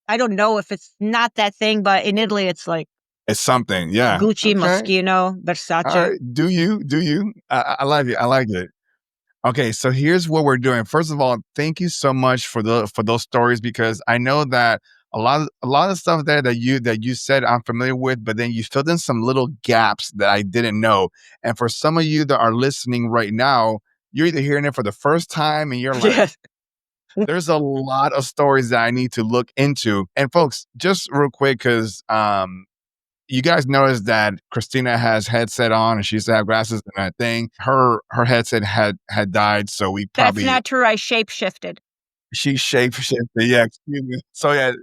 [SPEAKER 2] I don't know if it's not that thing, but in Italy, it's like
[SPEAKER 1] it's something. Yeah.
[SPEAKER 2] Gucci, Moschino, Versace.
[SPEAKER 1] All right. Do you? I like it. I like it. Okay, so here's what we're doing. First of all, thank you so much for those stories, because I know that a lot of stuff there that you said I'm familiar with, but then you filled in some little gaps that I didn't know. And for some of you that are listening right now, you're either hearing it for the first time and you're like, there's a lot of stories that I need to look into. And folks, just real quick, because you guys noticed that Christina has headset on and she used to have glasses and that thing. Her headset had died, so we probably...
[SPEAKER 2] That's not true. I shape-shifted.
[SPEAKER 1] She shape-shifted, yeah, excuse me. So yeah,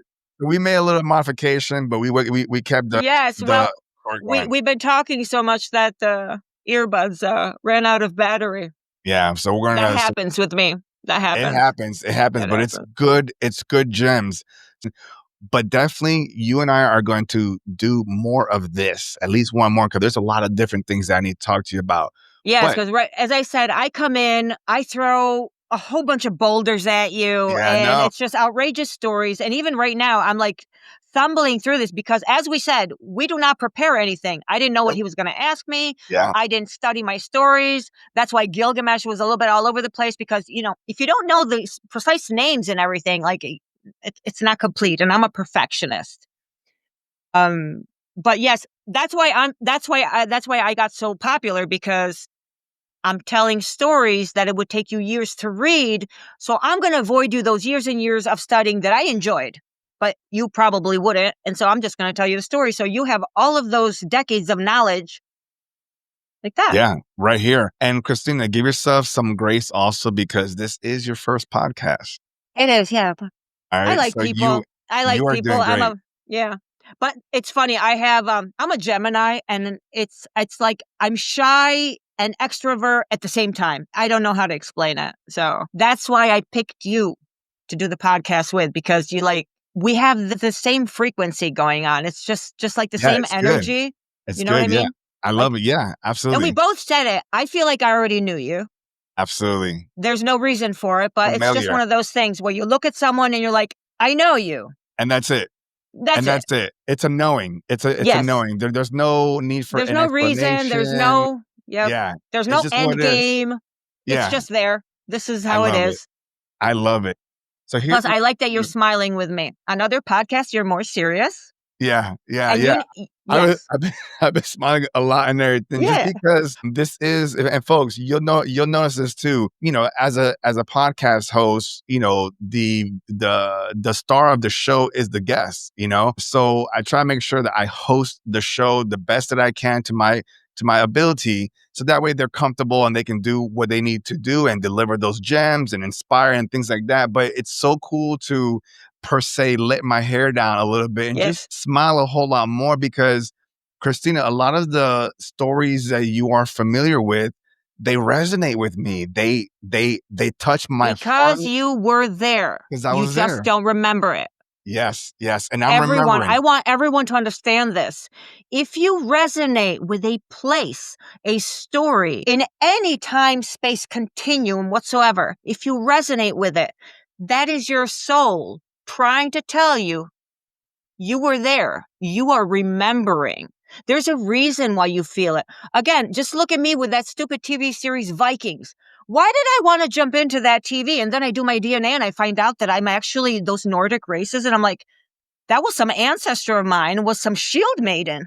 [SPEAKER 1] we made a little modification, but we kept the...
[SPEAKER 2] Yes, we've been talking so much that the earbuds ran out of battery.
[SPEAKER 1] Yeah, so we're gonna...
[SPEAKER 2] That happens with me. That happens.
[SPEAKER 1] It happens, but it's good gems. But definitely, you and I are going to do more of this, at least one more, because there's a lot of different things that I need to talk to you about.
[SPEAKER 2] Yes, because as I said, I come in, I throw a whole bunch of boulders at you, and it's just outrageous stories. And even right now, I'm like stumbling through this because, as we said, we do not prepare anything. I didn't know what he was going to ask me.
[SPEAKER 1] Yeah.
[SPEAKER 2] I didn't study my stories. That's why Gilgamesh was a little bit all over the place because, if you don't know the precise names and everything, like it's not complete. And I'm a perfectionist. But yes, that's why I got so popular, because I'm telling stories that it would take you years to read. So I'm going to avoid you those years and years of studying that I enjoyed, but you probably wouldn't. And so I'm just going to tell you the story. So you have all of those decades of knowledge like that.
[SPEAKER 1] Yeah, right here. And Christina, give yourself some grace also, because this is your first podcast.
[SPEAKER 2] It is. Yeah.
[SPEAKER 1] All right.
[SPEAKER 2] I like
[SPEAKER 1] So
[SPEAKER 2] people.
[SPEAKER 1] you are doing great.
[SPEAKER 2] Yeah. But it's funny. I'm a Gemini, and it's like I'm shy and extrovert at the same time. I don't know how to explain it. So that's why I picked you to do the podcast with, because we have the same frequency going on. It's just like the same
[SPEAKER 1] It's
[SPEAKER 2] energy.
[SPEAKER 1] Good. It's
[SPEAKER 2] you know
[SPEAKER 1] good.
[SPEAKER 2] what I mean?
[SPEAKER 1] Yeah. I love it. Yeah,
[SPEAKER 2] And
[SPEAKER 1] absolutely.
[SPEAKER 2] we both said it. I feel like I already knew you.
[SPEAKER 1] Absolutely.
[SPEAKER 2] There's no reason for it, but
[SPEAKER 1] Familiar.
[SPEAKER 2] it's just one of those things where you look at someone and you're like, I know you.
[SPEAKER 1] And that's it.
[SPEAKER 2] That's
[SPEAKER 1] it. It's a knowing. It's a knowing. There's no need for
[SPEAKER 2] There's no reason. There's no,
[SPEAKER 1] Yeah.
[SPEAKER 2] There's no end game.
[SPEAKER 1] Yeah.
[SPEAKER 2] It's just there. This is how it is.
[SPEAKER 1] I love it. So
[SPEAKER 2] Plus, I like that you're smiling with me. On other podcasts, you're more serious.
[SPEAKER 1] Yeah.
[SPEAKER 2] Yes.
[SPEAKER 1] I've been smiling a lot and everything, just because this is, and folks, you'll notice this too. As a podcast host, the star of the show is the guest. So I try to make sure that I host the show the best that I can to my ability, so that way they're comfortable and they can do what they need to do and deliver those gems and inspire and things like that. But it's so cool to, per se, let my hair down a little bit and just smile a whole lot more, because Christina, a lot of the stories that you are familiar with, they resonate with me. They touch my
[SPEAKER 2] because
[SPEAKER 1] heart.
[SPEAKER 2] You were there.
[SPEAKER 1] Because I was there.
[SPEAKER 2] You just don't remember it.
[SPEAKER 1] Yes. And I'm remembering.
[SPEAKER 2] I want everyone to understand this. If you resonate with a place, a story, in any time, space continuum whatsoever, if you resonate with it, that is your soul trying to tell you, you were there. You are remembering. There's a reason why you feel it. Again, just look at me with that stupid TV series, Vikings. Why did I want to jump into that TV? And then I do my DNA and I find out that I'm actually those Nordic races. And I'm like, that was some ancestor of mine, was some shield maiden.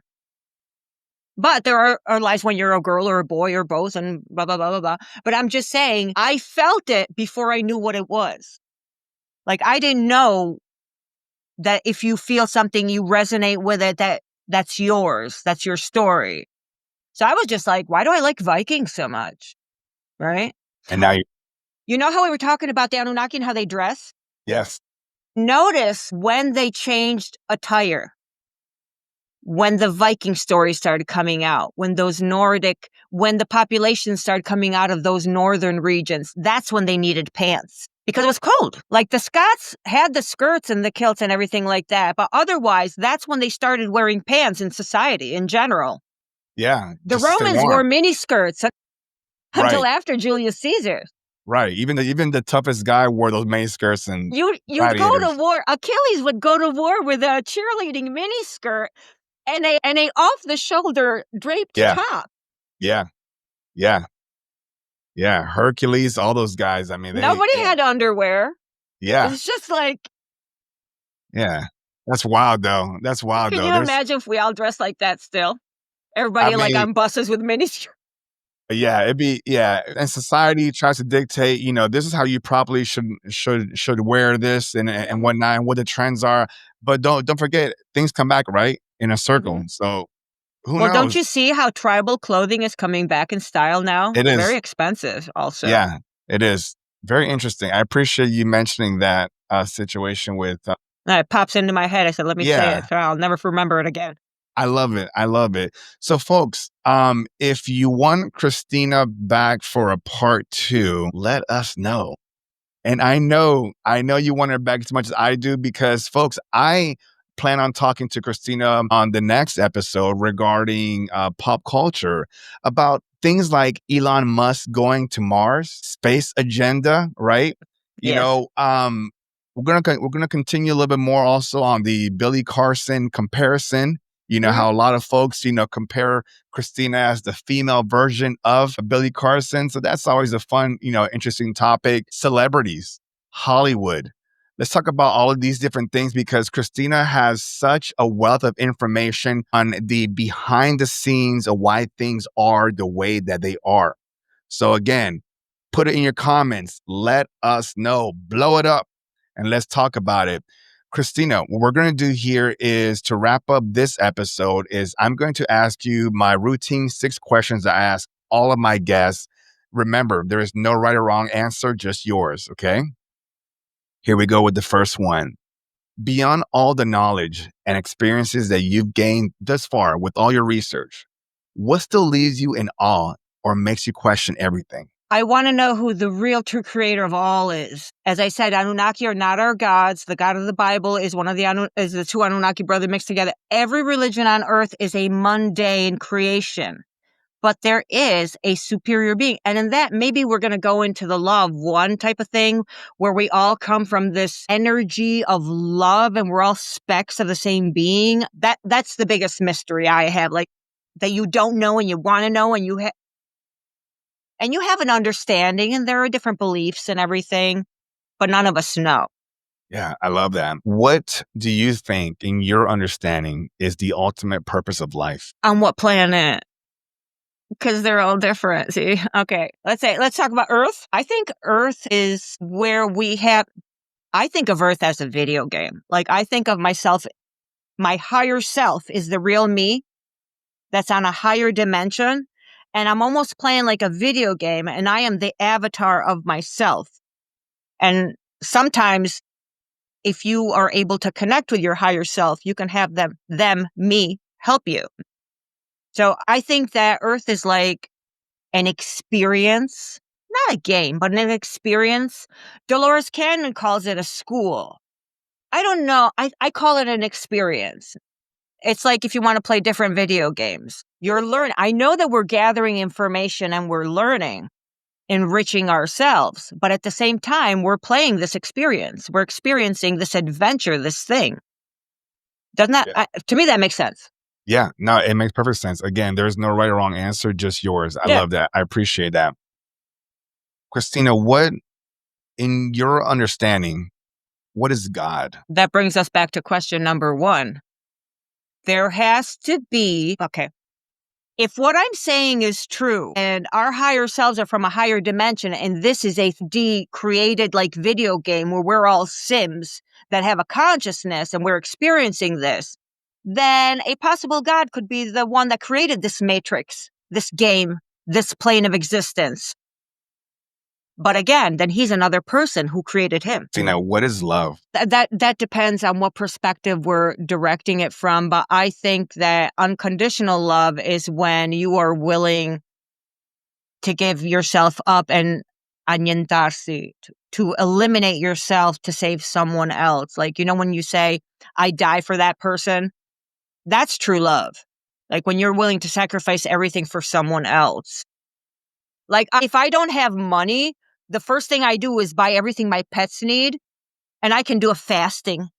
[SPEAKER 2] But there are lives when you're a girl or a boy or both and blah, blah, blah, blah, blah. But I'm just saying, I felt it before I knew what it was. Like, I didn't know that if you feel something, you resonate with it, that's yours. That's your story. So I was just like, why do I like Vikings so much? Right?
[SPEAKER 1] And now
[SPEAKER 2] you know how we were talking about the Anunnaki and how they dress?
[SPEAKER 1] Yes.
[SPEAKER 2] Notice when they changed attire. When the Viking stories started coming out, when the population started coming out of those northern regions, that's when they needed pants. Because it was cold. Like the Scots had the skirts and the kilts and everything like that. But otherwise, that's when they started wearing pants in society in general.
[SPEAKER 1] Yeah.
[SPEAKER 2] The Romans wore mini skirts until after Julius Caesar.
[SPEAKER 1] Right. Even the toughest guy wore those mini skirts. And
[SPEAKER 2] you'd go to war. Achilles would go to war with a cheerleading mini skirt and a off the shoulder draped top.
[SPEAKER 1] Yeah, Hercules, all those guys. I mean,
[SPEAKER 2] nobody had underwear.
[SPEAKER 1] Yeah.
[SPEAKER 2] It's just like.
[SPEAKER 1] Yeah. That's wild, though. Can
[SPEAKER 2] you imagine if we all dressed like that still? Everybody on buses with miniskirts.
[SPEAKER 1] Yeah, and society tries to dictate, this is how you properly should wear this and whatnot, and what the trends are. But don't forget, things come back, right, in a circle. Mm-hmm. So who knows?
[SPEAKER 2] Don't you see how tribal clothing is coming back in style now?
[SPEAKER 1] It is
[SPEAKER 2] very expensive also.
[SPEAKER 1] Yeah, it is. Very interesting. I appreciate you mentioning that situation with...
[SPEAKER 2] it pops into my head. I said, let me say it, so I'll never remember it again.
[SPEAKER 1] I love it. So folks, if you want Christina back for a part 2, let us know. And I know you want her back as much as I do, because folks, I plan on talking to Christina on the next episode regarding pop culture, about things like Elon Musk going to Mars, space agenda, right? We're gonna continue a little bit more also on the Billy Carson comparison. You know
[SPEAKER 2] Mhm.
[SPEAKER 1] how a lot of folks, compare Christina as the female version of Billy Carson. So that's always a fun, interesting topic. Celebrities, Hollywood. Let's talk about all of these different things because Christina has such a wealth of information on the behind the scenes of why things are the way that they are. So again, put it in your comments. Let us know. Blow it up and let's talk about it. Christina, what we're going to do here is to wrap up this episode is I'm going to ask you my routine 6 questions I ask all of my guests. Remember, there is no right or wrong answer, just yours, okay? Here we go with the first one. Beyond all the knowledge and experiences that you've gained thus far with all your research, what still leaves you in awe or makes you question everything?
[SPEAKER 2] I want to know who the real true creator of all is. As I said, Anunnaki are not our gods. The God of the Bible is one of is the 2 Anunnaki brothers mixed together. Every religion on earth is a mundane creation, but there is a superior being. And in that, maybe we're going to go into the law of one type of thing where we all come from this energy of love and we're all specks of the same being. That's the biggest mystery I have, like that you don't know and you want to know and you have an understanding and there are different beliefs and everything, but none of us know.
[SPEAKER 1] Yeah, I love that. What do you think, in your understanding, is the ultimate purpose of life?
[SPEAKER 2] On what planet? Because they're all different. See, okay, let's talk about Earth. I think Earth is where I think of Earth as a video game. Like I think of myself, my higher self is the real me that's on a higher dimension. And I'm almost playing like a video game and I am the avatar of myself. And sometimes if you are able to connect with your higher self, you can have me help you. So I think that Earth is like an experience, not a game, but an experience. Dolores Cannon calls it a school. I don't know. I call it an experience. It's like if you want to play different video games, you're learning. I know that we're gathering information and we're learning, enriching ourselves, but at the same time, we're playing this experience. We're experiencing this adventure, this thing. Doesn't that,
[SPEAKER 1] Yeah.
[SPEAKER 2] to me, that makes sense.
[SPEAKER 1] Yeah, no, it makes perfect sense. Again, there's no right or wrong answer, just yours. I
[SPEAKER 2] Yeah.
[SPEAKER 1] love that. I appreciate that. Christina, what, in your understanding, what is God?
[SPEAKER 2] That brings us back to question number 1. There has to be, okay, if what I'm saying is true and our higher selves are from a higher dimension and this is a created like video game where we're all Sims that have a consciousness and we're experiencing this, then a possible God could be the one that created this matrix, this game, this plane of existence. But again, then he's another person who created him.
[SPEAKER 1] Christina, what is love?
[SPEAKER 2] That depends on what perspective we're directing it from. But I think that unconditional love is when you are willing to give yourself up and añentarse, to eliminate yourself to save someone else. Like, when you say, I die for that person, that's true love. Like when you're willing to sacrifice everything for someone else. Like if I don't have money, the first thing I do is buy everything my pets need. And I can do a fasting.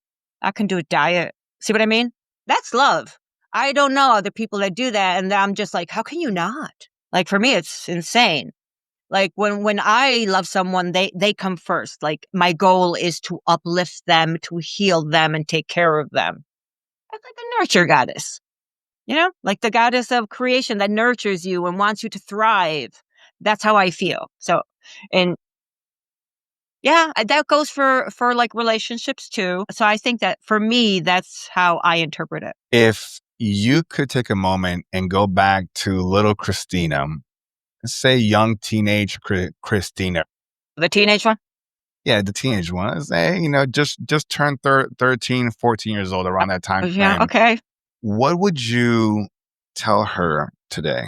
[SPEAKER 2] I can do a diet. See what I mean? That's love. I don't know other people that do that. And I'm just like, how can you not? Like for me, it's insane. Like when I love someone, they come first. Like my goal is to uplift them, to heal them and take care of them. I'm like a nurture goddess, like the goddess of creation that nurtures you and wants you to thrive. That's how I feel. So, and yeah, that goes for like relationships too. So I think that for me, that's how I interpret it.
[SPEAKER 1] If you could take a moment and go back to little Christina, say young teenage Christina.
[SPEAKER 2] The teenage one?
[SPEAKER 1] Yeah, the teenage one. Say, just turned 13, 14 years old around that time frame.
[SPEAKER 2] Yeah, okay.
[SPEAKER 1] What would you tell her today?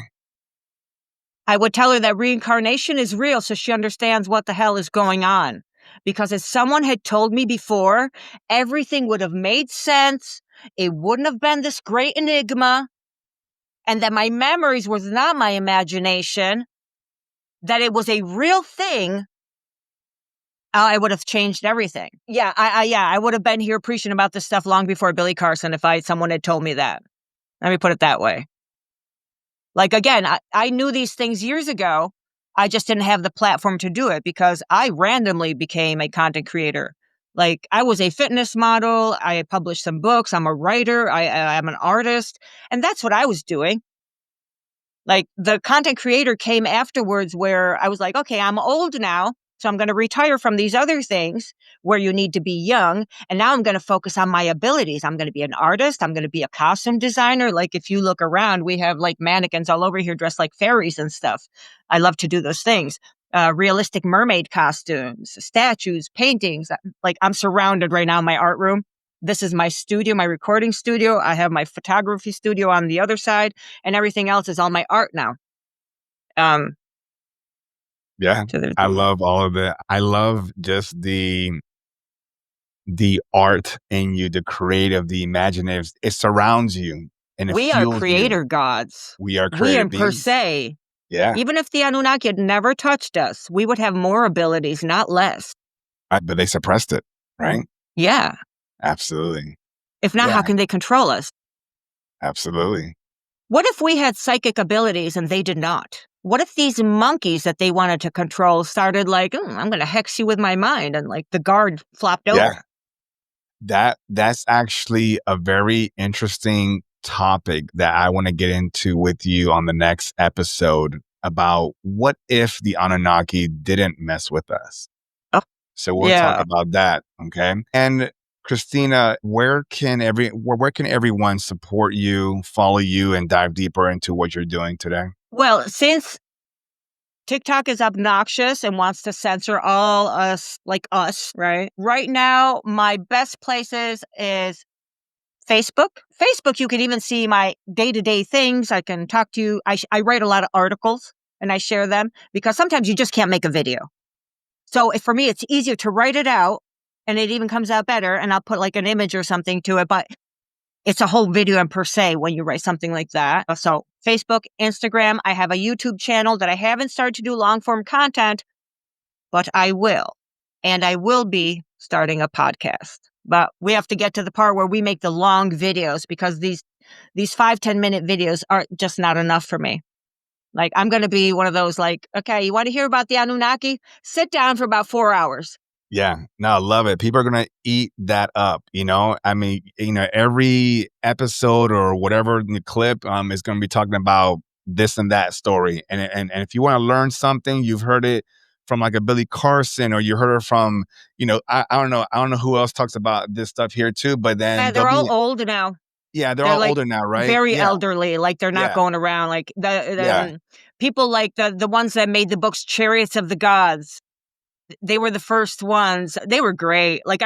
[SPEAKER 2] I would tell her that reincarnation is real so she understands what the hell is going on. Because as someone had told me before, everything would have made sense. It wouldn't have been this great enigma. And that my memories was not my imagination. That it was a real thing. I would have changed everything. Yeah, I would have been here preaching about this stuff long before Billy Carson if someone had told me that. Let me put it that way. Like, again, I knew these things years ago. I just didn't have the platform to do it because I randomly became a content creator. Like, I was a fitness model. I published some books. I'm a writer. I'm an artist. And that's what I was doing. Like, the content creator came afterwards where I was like, okay, I'm old now. So I'm going to retire from these other things where you need to be young. And now I'm going to focus on my abilities. I'm going to be an artist. I'm going to be a costume designer. Like, if you look around, we have like mannequins all over here dressed like fairies and stuff. I love to do those things. Realistic mermaid costumes, statues, paintings. Like, I'm surrounded right now in my art room. This is my studio, my recording studio. I have my photography studio on the other side, and everything else is all my art now.
[SPEAKER 1] Yeah,
[SPEAKER 2] So
[SPEAKER 1] I love all of it. I love just the art in you, the creative, the imaginative. It surrounds you and it
[SPEAKER 2] we are
[SPEAKER 1] fuels
[SPEAKER 2] creator
[SPEAKER 1] you.
[SPEAKER 2] gods.
[SPEAKER 1] We are
[SPEAKER 2] We
[SPEAKER 1] creative
[SPEAKER 2] are per
[SPEAKER 1] beings.
[SPEAKER 2] se.
[SPEAKER 1] Yeah,
[SPEAKER 2] Even if the Anunnaki had never touched us, we would have more abilities, not less.
[SPEAKER 1] but they suppressed it, right?
[SPEAKER 2] Yeah.
[SPEAKER 1] Absolutely.
[SPEAKER 2] If not, how
[SPEAKER 1] Yeah,
[SPEAKER 2] can they control us?
[SPEAKER 1] absolutely.
[SPEAKER 2] What if we had psychic abilities and they did not? What if these monkeys that they wanted to control started like, I'm going to hex you with my mind, and like the guard flopped over?
[SPEAKER 1] Yeah, that's actually a very interesting topic that I want to get into with you on the next episode about what if the Anunnaki didn't mess with us.
[SPEAKER 2] Oh,
[SPEAKER 1] So we'll talk
[SPEAKER 2] yeah.
[SPEAKER 1] about that, okay? And Christina, where can everyone support you, follow you, and dive deeper into what you're doing today?
[SPEAKER 2] Well, since TikTok is obnoxious and wants to censor all us, like us, right? Right now, my best places is Facebook. Facebook, you can even see my day-to-day things. I can talk to you. I write a lot of articles and I share them because sometimes you just can't make a video. So for me, it's easier to write it out and it even comes out better. And I'll put like an image or something to it, but it's a whole video in per se when you write something like that. So Facebook, Instagram, I have a YouTube channel that I haven't started to do long form content, but I will. And I will be starting a podcast. But we have to get to the part where we make the long videos because these 5-10 minute videos are just not enough for me. Like, I'm going to be one of those like, okay, you want to hear about the Anunnaki? Sit down for about 4 hours.
[SPEAKER 1] Yeah, no, I love it. People are going to eat that up, you know? I mean, every episode or whatever in the clip is going to be talking about this and that story. And if you want to learn something, you've heard it from like a Billy Carson, or you heard it from, I don't know who else talks about this stuff here too, but then
[SPEAKER 2] They're
[SPEAKER 1] they'll
[SPEAKER 2] all
[SPEAKER 1] be,
[SPEAKER 2] old now.
[SPEAKER 1] yeah, they're
[SPEAKER 2] They're
[SPEAKER 1] all
[SPEAKER 2] like
[SPEAKER 1] older now, right?
[SPEAKER 2] very
[SPEAKER 1] Yeah,
[SPEAKER 2] elderly. Like, they're not
[SPEAKER 1] yeah,
[SPEAKER 2] going around like
[SPEAKER 1] yeah,
[SPEAKER 2] people like the ones that made the books Chariots of the Gods. They were the first ones. They were great. Like,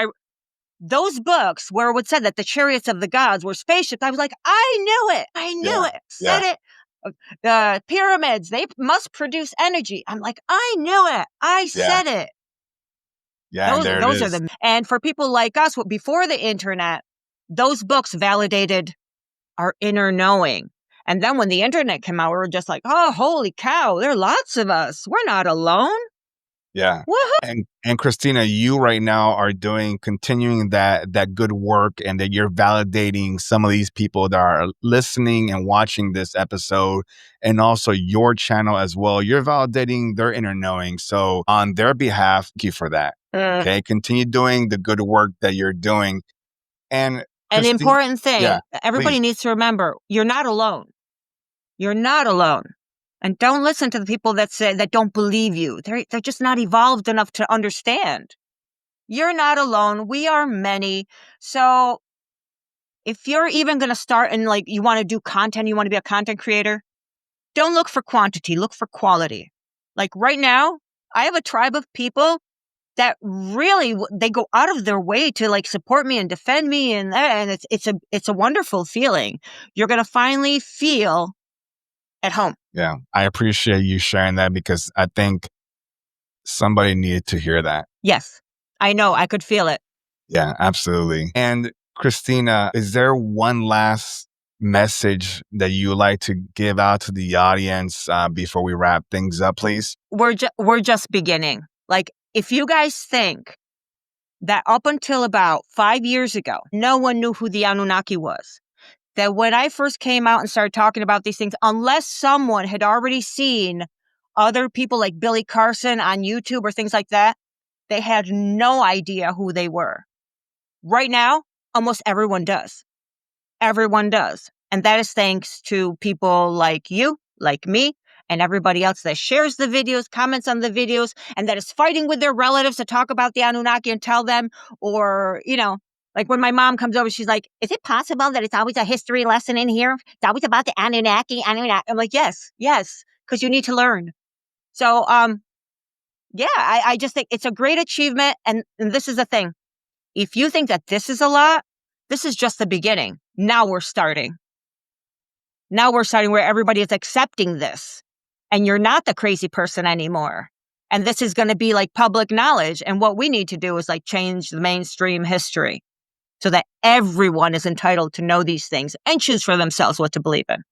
[SPEAKER 2] those books where it would say that the chariots of the gods were spaceships, I was like, I knew it. I knew
[SPEAKER 1] yeah,
[SPEAKER 2] it.
[SPEAKER 1] yeah,
[SPEAKER 2] Said it. The pyramids, they must produce energy. I'm like, I knew it. I
[SPEAKER 1] yeah,
[SPEAKER 2] said it.
[SPEAKER 1] yeah, and there it
[SPEAKER 2] Those are
[SPEAKER 1] is.
[SPEAKER 2] and for people like us, before the internet, those books validated our inner knowing. And then when the internet came out, we were just like, oh, holy cow, there are lots of us. We're not alone.
[SPEAKER 1] Yeah.
[SPEAKER 2] Woohoo.
[SPEAKER 1] And Christina, you right now are continuing that good work, and that you're validating some of these people that are listening and watching this episode, and also your channel as well. You're validating their inner knowing. So on their behalf, thank you for that. Okay. Continue doing the good work that you're doing. And
[SPEAKER 2] An
[SPEAKER 1] Christine,
[SPEAKER 2] important thing,
[SPEAKER 1] yeah,
[SPEAKER 2] everybody
[SPEAKER 1] please.
[SPEAKER 2] needs to remember, you're not alone. You're not alone. And don't listen to the people that don't believe you. They're just not evolved enough to understand. You're not alone. We are many. So if you're even going to start and like you want to do content, you want to be a content creator, don't look for quantity, look for quality. Like right now, I have a tribe of people that really, they go out of their way to like support me and defend me. And it's a wonderful feeling. You're going to finally feel at home.
[SPEAKER 1] Yeah. I appreciate you sharing that, because I think somebody needed to hear that.
[SPEAKER 2] Yes, I know. I could feel it.
[SPEAKER 1] Yeah, absolutely. And Christina, is there one last message that you would like to give out to the audience before we wrap things up, please?
[SPEAKER 2] We're just beginning. Like, if you guys think that up until about 5 years ago, no one knew who the Anunnaki was, that when I first came out and started talking about these things, unless someone had already seen other people like Billy Carson on YouTube or things like that, they had no idea who they were. Right now, almost everyone does. Everyone does. And that is thanks to people like you, like me, and everybody else that shares the videos, comments on the videos, and that is fighting with their relatives to talk about the Anunnaki and tell them, or, like when my mom comes over, she's like, is it possible that it's always a history lesson in here? It's always about the Anunnaki. I'm like, yes, because you need to learn. So, yeah, I just think it's a great achievement. And this is the thing. If you think that this is a lot, this is just the beginning. Now we're starting. Where everybody is accepting this. And you're not the crazy person anymore. And this is going to be like public knowledge. And what we need to do is like change the mainstream history so that everyone is entitled to know these things and choose for themselves what to believe in.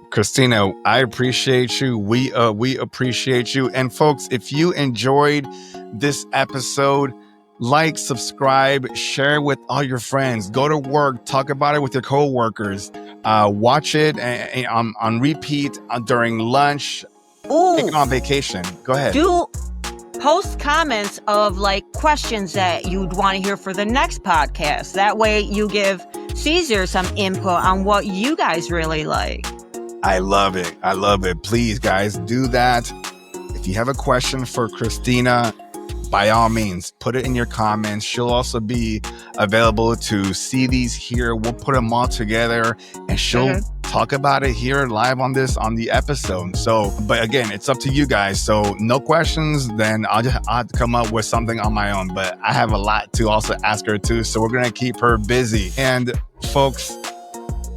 [SPEAKER 1] Christina, I appreciate you. We appreciate you. And folks, if you enjoyed this episode, like, subscribe, share with all your friends. Go to work, talk about it with your coworkers. Watch it on repeat during lunch. Take it on vacation. Go ahead.
[SPEAKER 2] Do post comments of like questions that you'd want to hear for the next podcast. That way you give Caesar some input on what you guys really like.
[SPEAKER 1] I love it. Please, guys, do that. If you have a question for Christina, by all means, put it in your comments. She'll also be available to see these here. We'll put them all together and she'll talk about it here live on the episode. So, but again, it's up to you guys. So no questions, then I'll have to come up with something on my own. But I have a lot to also ask her too. So we're going to keep her busy. And folks,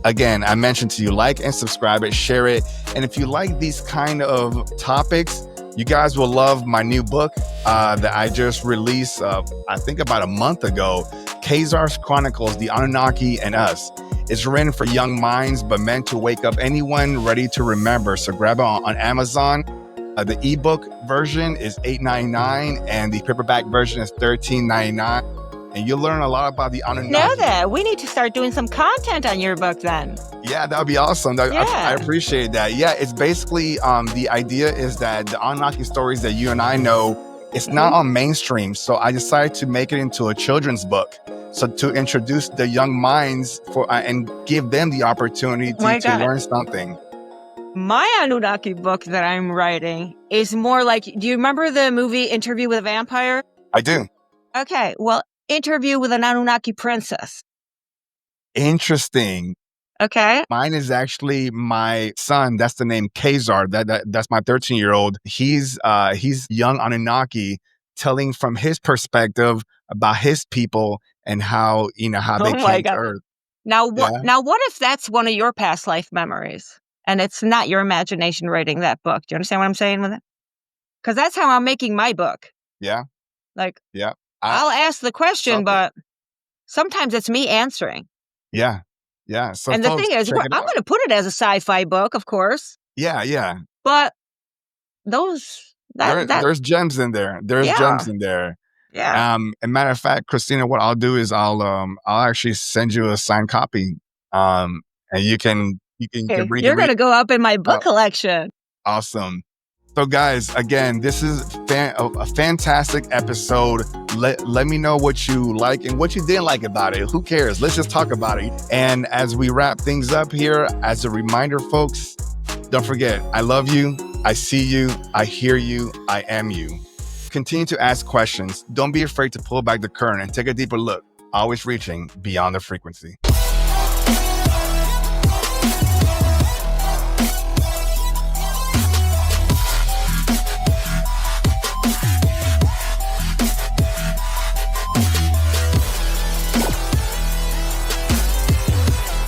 [SPEAKER 1] again, I mentioned to you, like and subscribe it, share it. And if you like these kind of topics, you guys will love my new book that I just released, I think about a month ago, Khazar's Chronicles, The Anunnaki and Us. It's written for young minds, but meant to wake up anyone ready to remember. So grab it on Amazon. The ebook version is $8.99 and the paperback version is $13.99. And you'll learn a lot about the Anunnaki.
[SPEAKER 2] Know that. We need to start doing some content on your book then.
[SPEAKER 1] Yeah, that would be awesome. I appreciate that. Yeah, it's basically, the idea is that the Anunnaki stories that you and I know, it's not on mainstream. So I decided to make it into a children's book. So to introduce the young minds and give them the opportunity to learn something.
[SPEAKER 2] My Anunnaki book that I'm writing is more like, do you remember the movie Interview with a Vampire?
[SPEAKER 1] I do.
[SPEAKER 2] Okay, well, Interview with an Anunnaki princess.
[SPEAKER 1] Interesting.
[SPEAKER 2] Okay.
[SPEAKER 1] Mine is actually my son. That's the name Khazar. That's my 13-year-old. He's young Anunnaki, telling from his perspective about his people and how they came to Earth.
[SPEAKER 2] Now what if that's one of your past life memories and it's not your imagination writing that book? Do you understand what I'm saying with it? Because that's how I'm making my book.
[SPEAKER 1] Yeah.
[SPEAKER 2] Yeah. I'll ask the question, but sometimes it's me answering.
[SPEAKER 1] Yeah. Yeah. So,
[SPEAKER 2] and the thing is, I'm going to put it as a sci-fi book, of course.
[SPEAKER 1] Yeah.
[SPEAKER 2] But
[SPEAKER 1] there's gems in there. Gems in there.
[SPEAKER 2] Yeah.
[SPEAKER 1] As a matter of fact, Christina, what I'll do is I'll actually send you a signed copy. And you can read it.
[SPEAKER 2] You're going to go up in my book collection.
[SPEAKER 1] Awesome. So guys, again, this is a fantastic episode. Let me know what you like and what you didn't like about it. Who cares? Let's just talk about it. And as we wrap things up here, as a reminder, folks, don't forget, I love you. I see you. I hear you. I am you. Continue to ask questions. Don't be afraid to pull back the curtain and take a deeper look, always reaching beyond the frequency.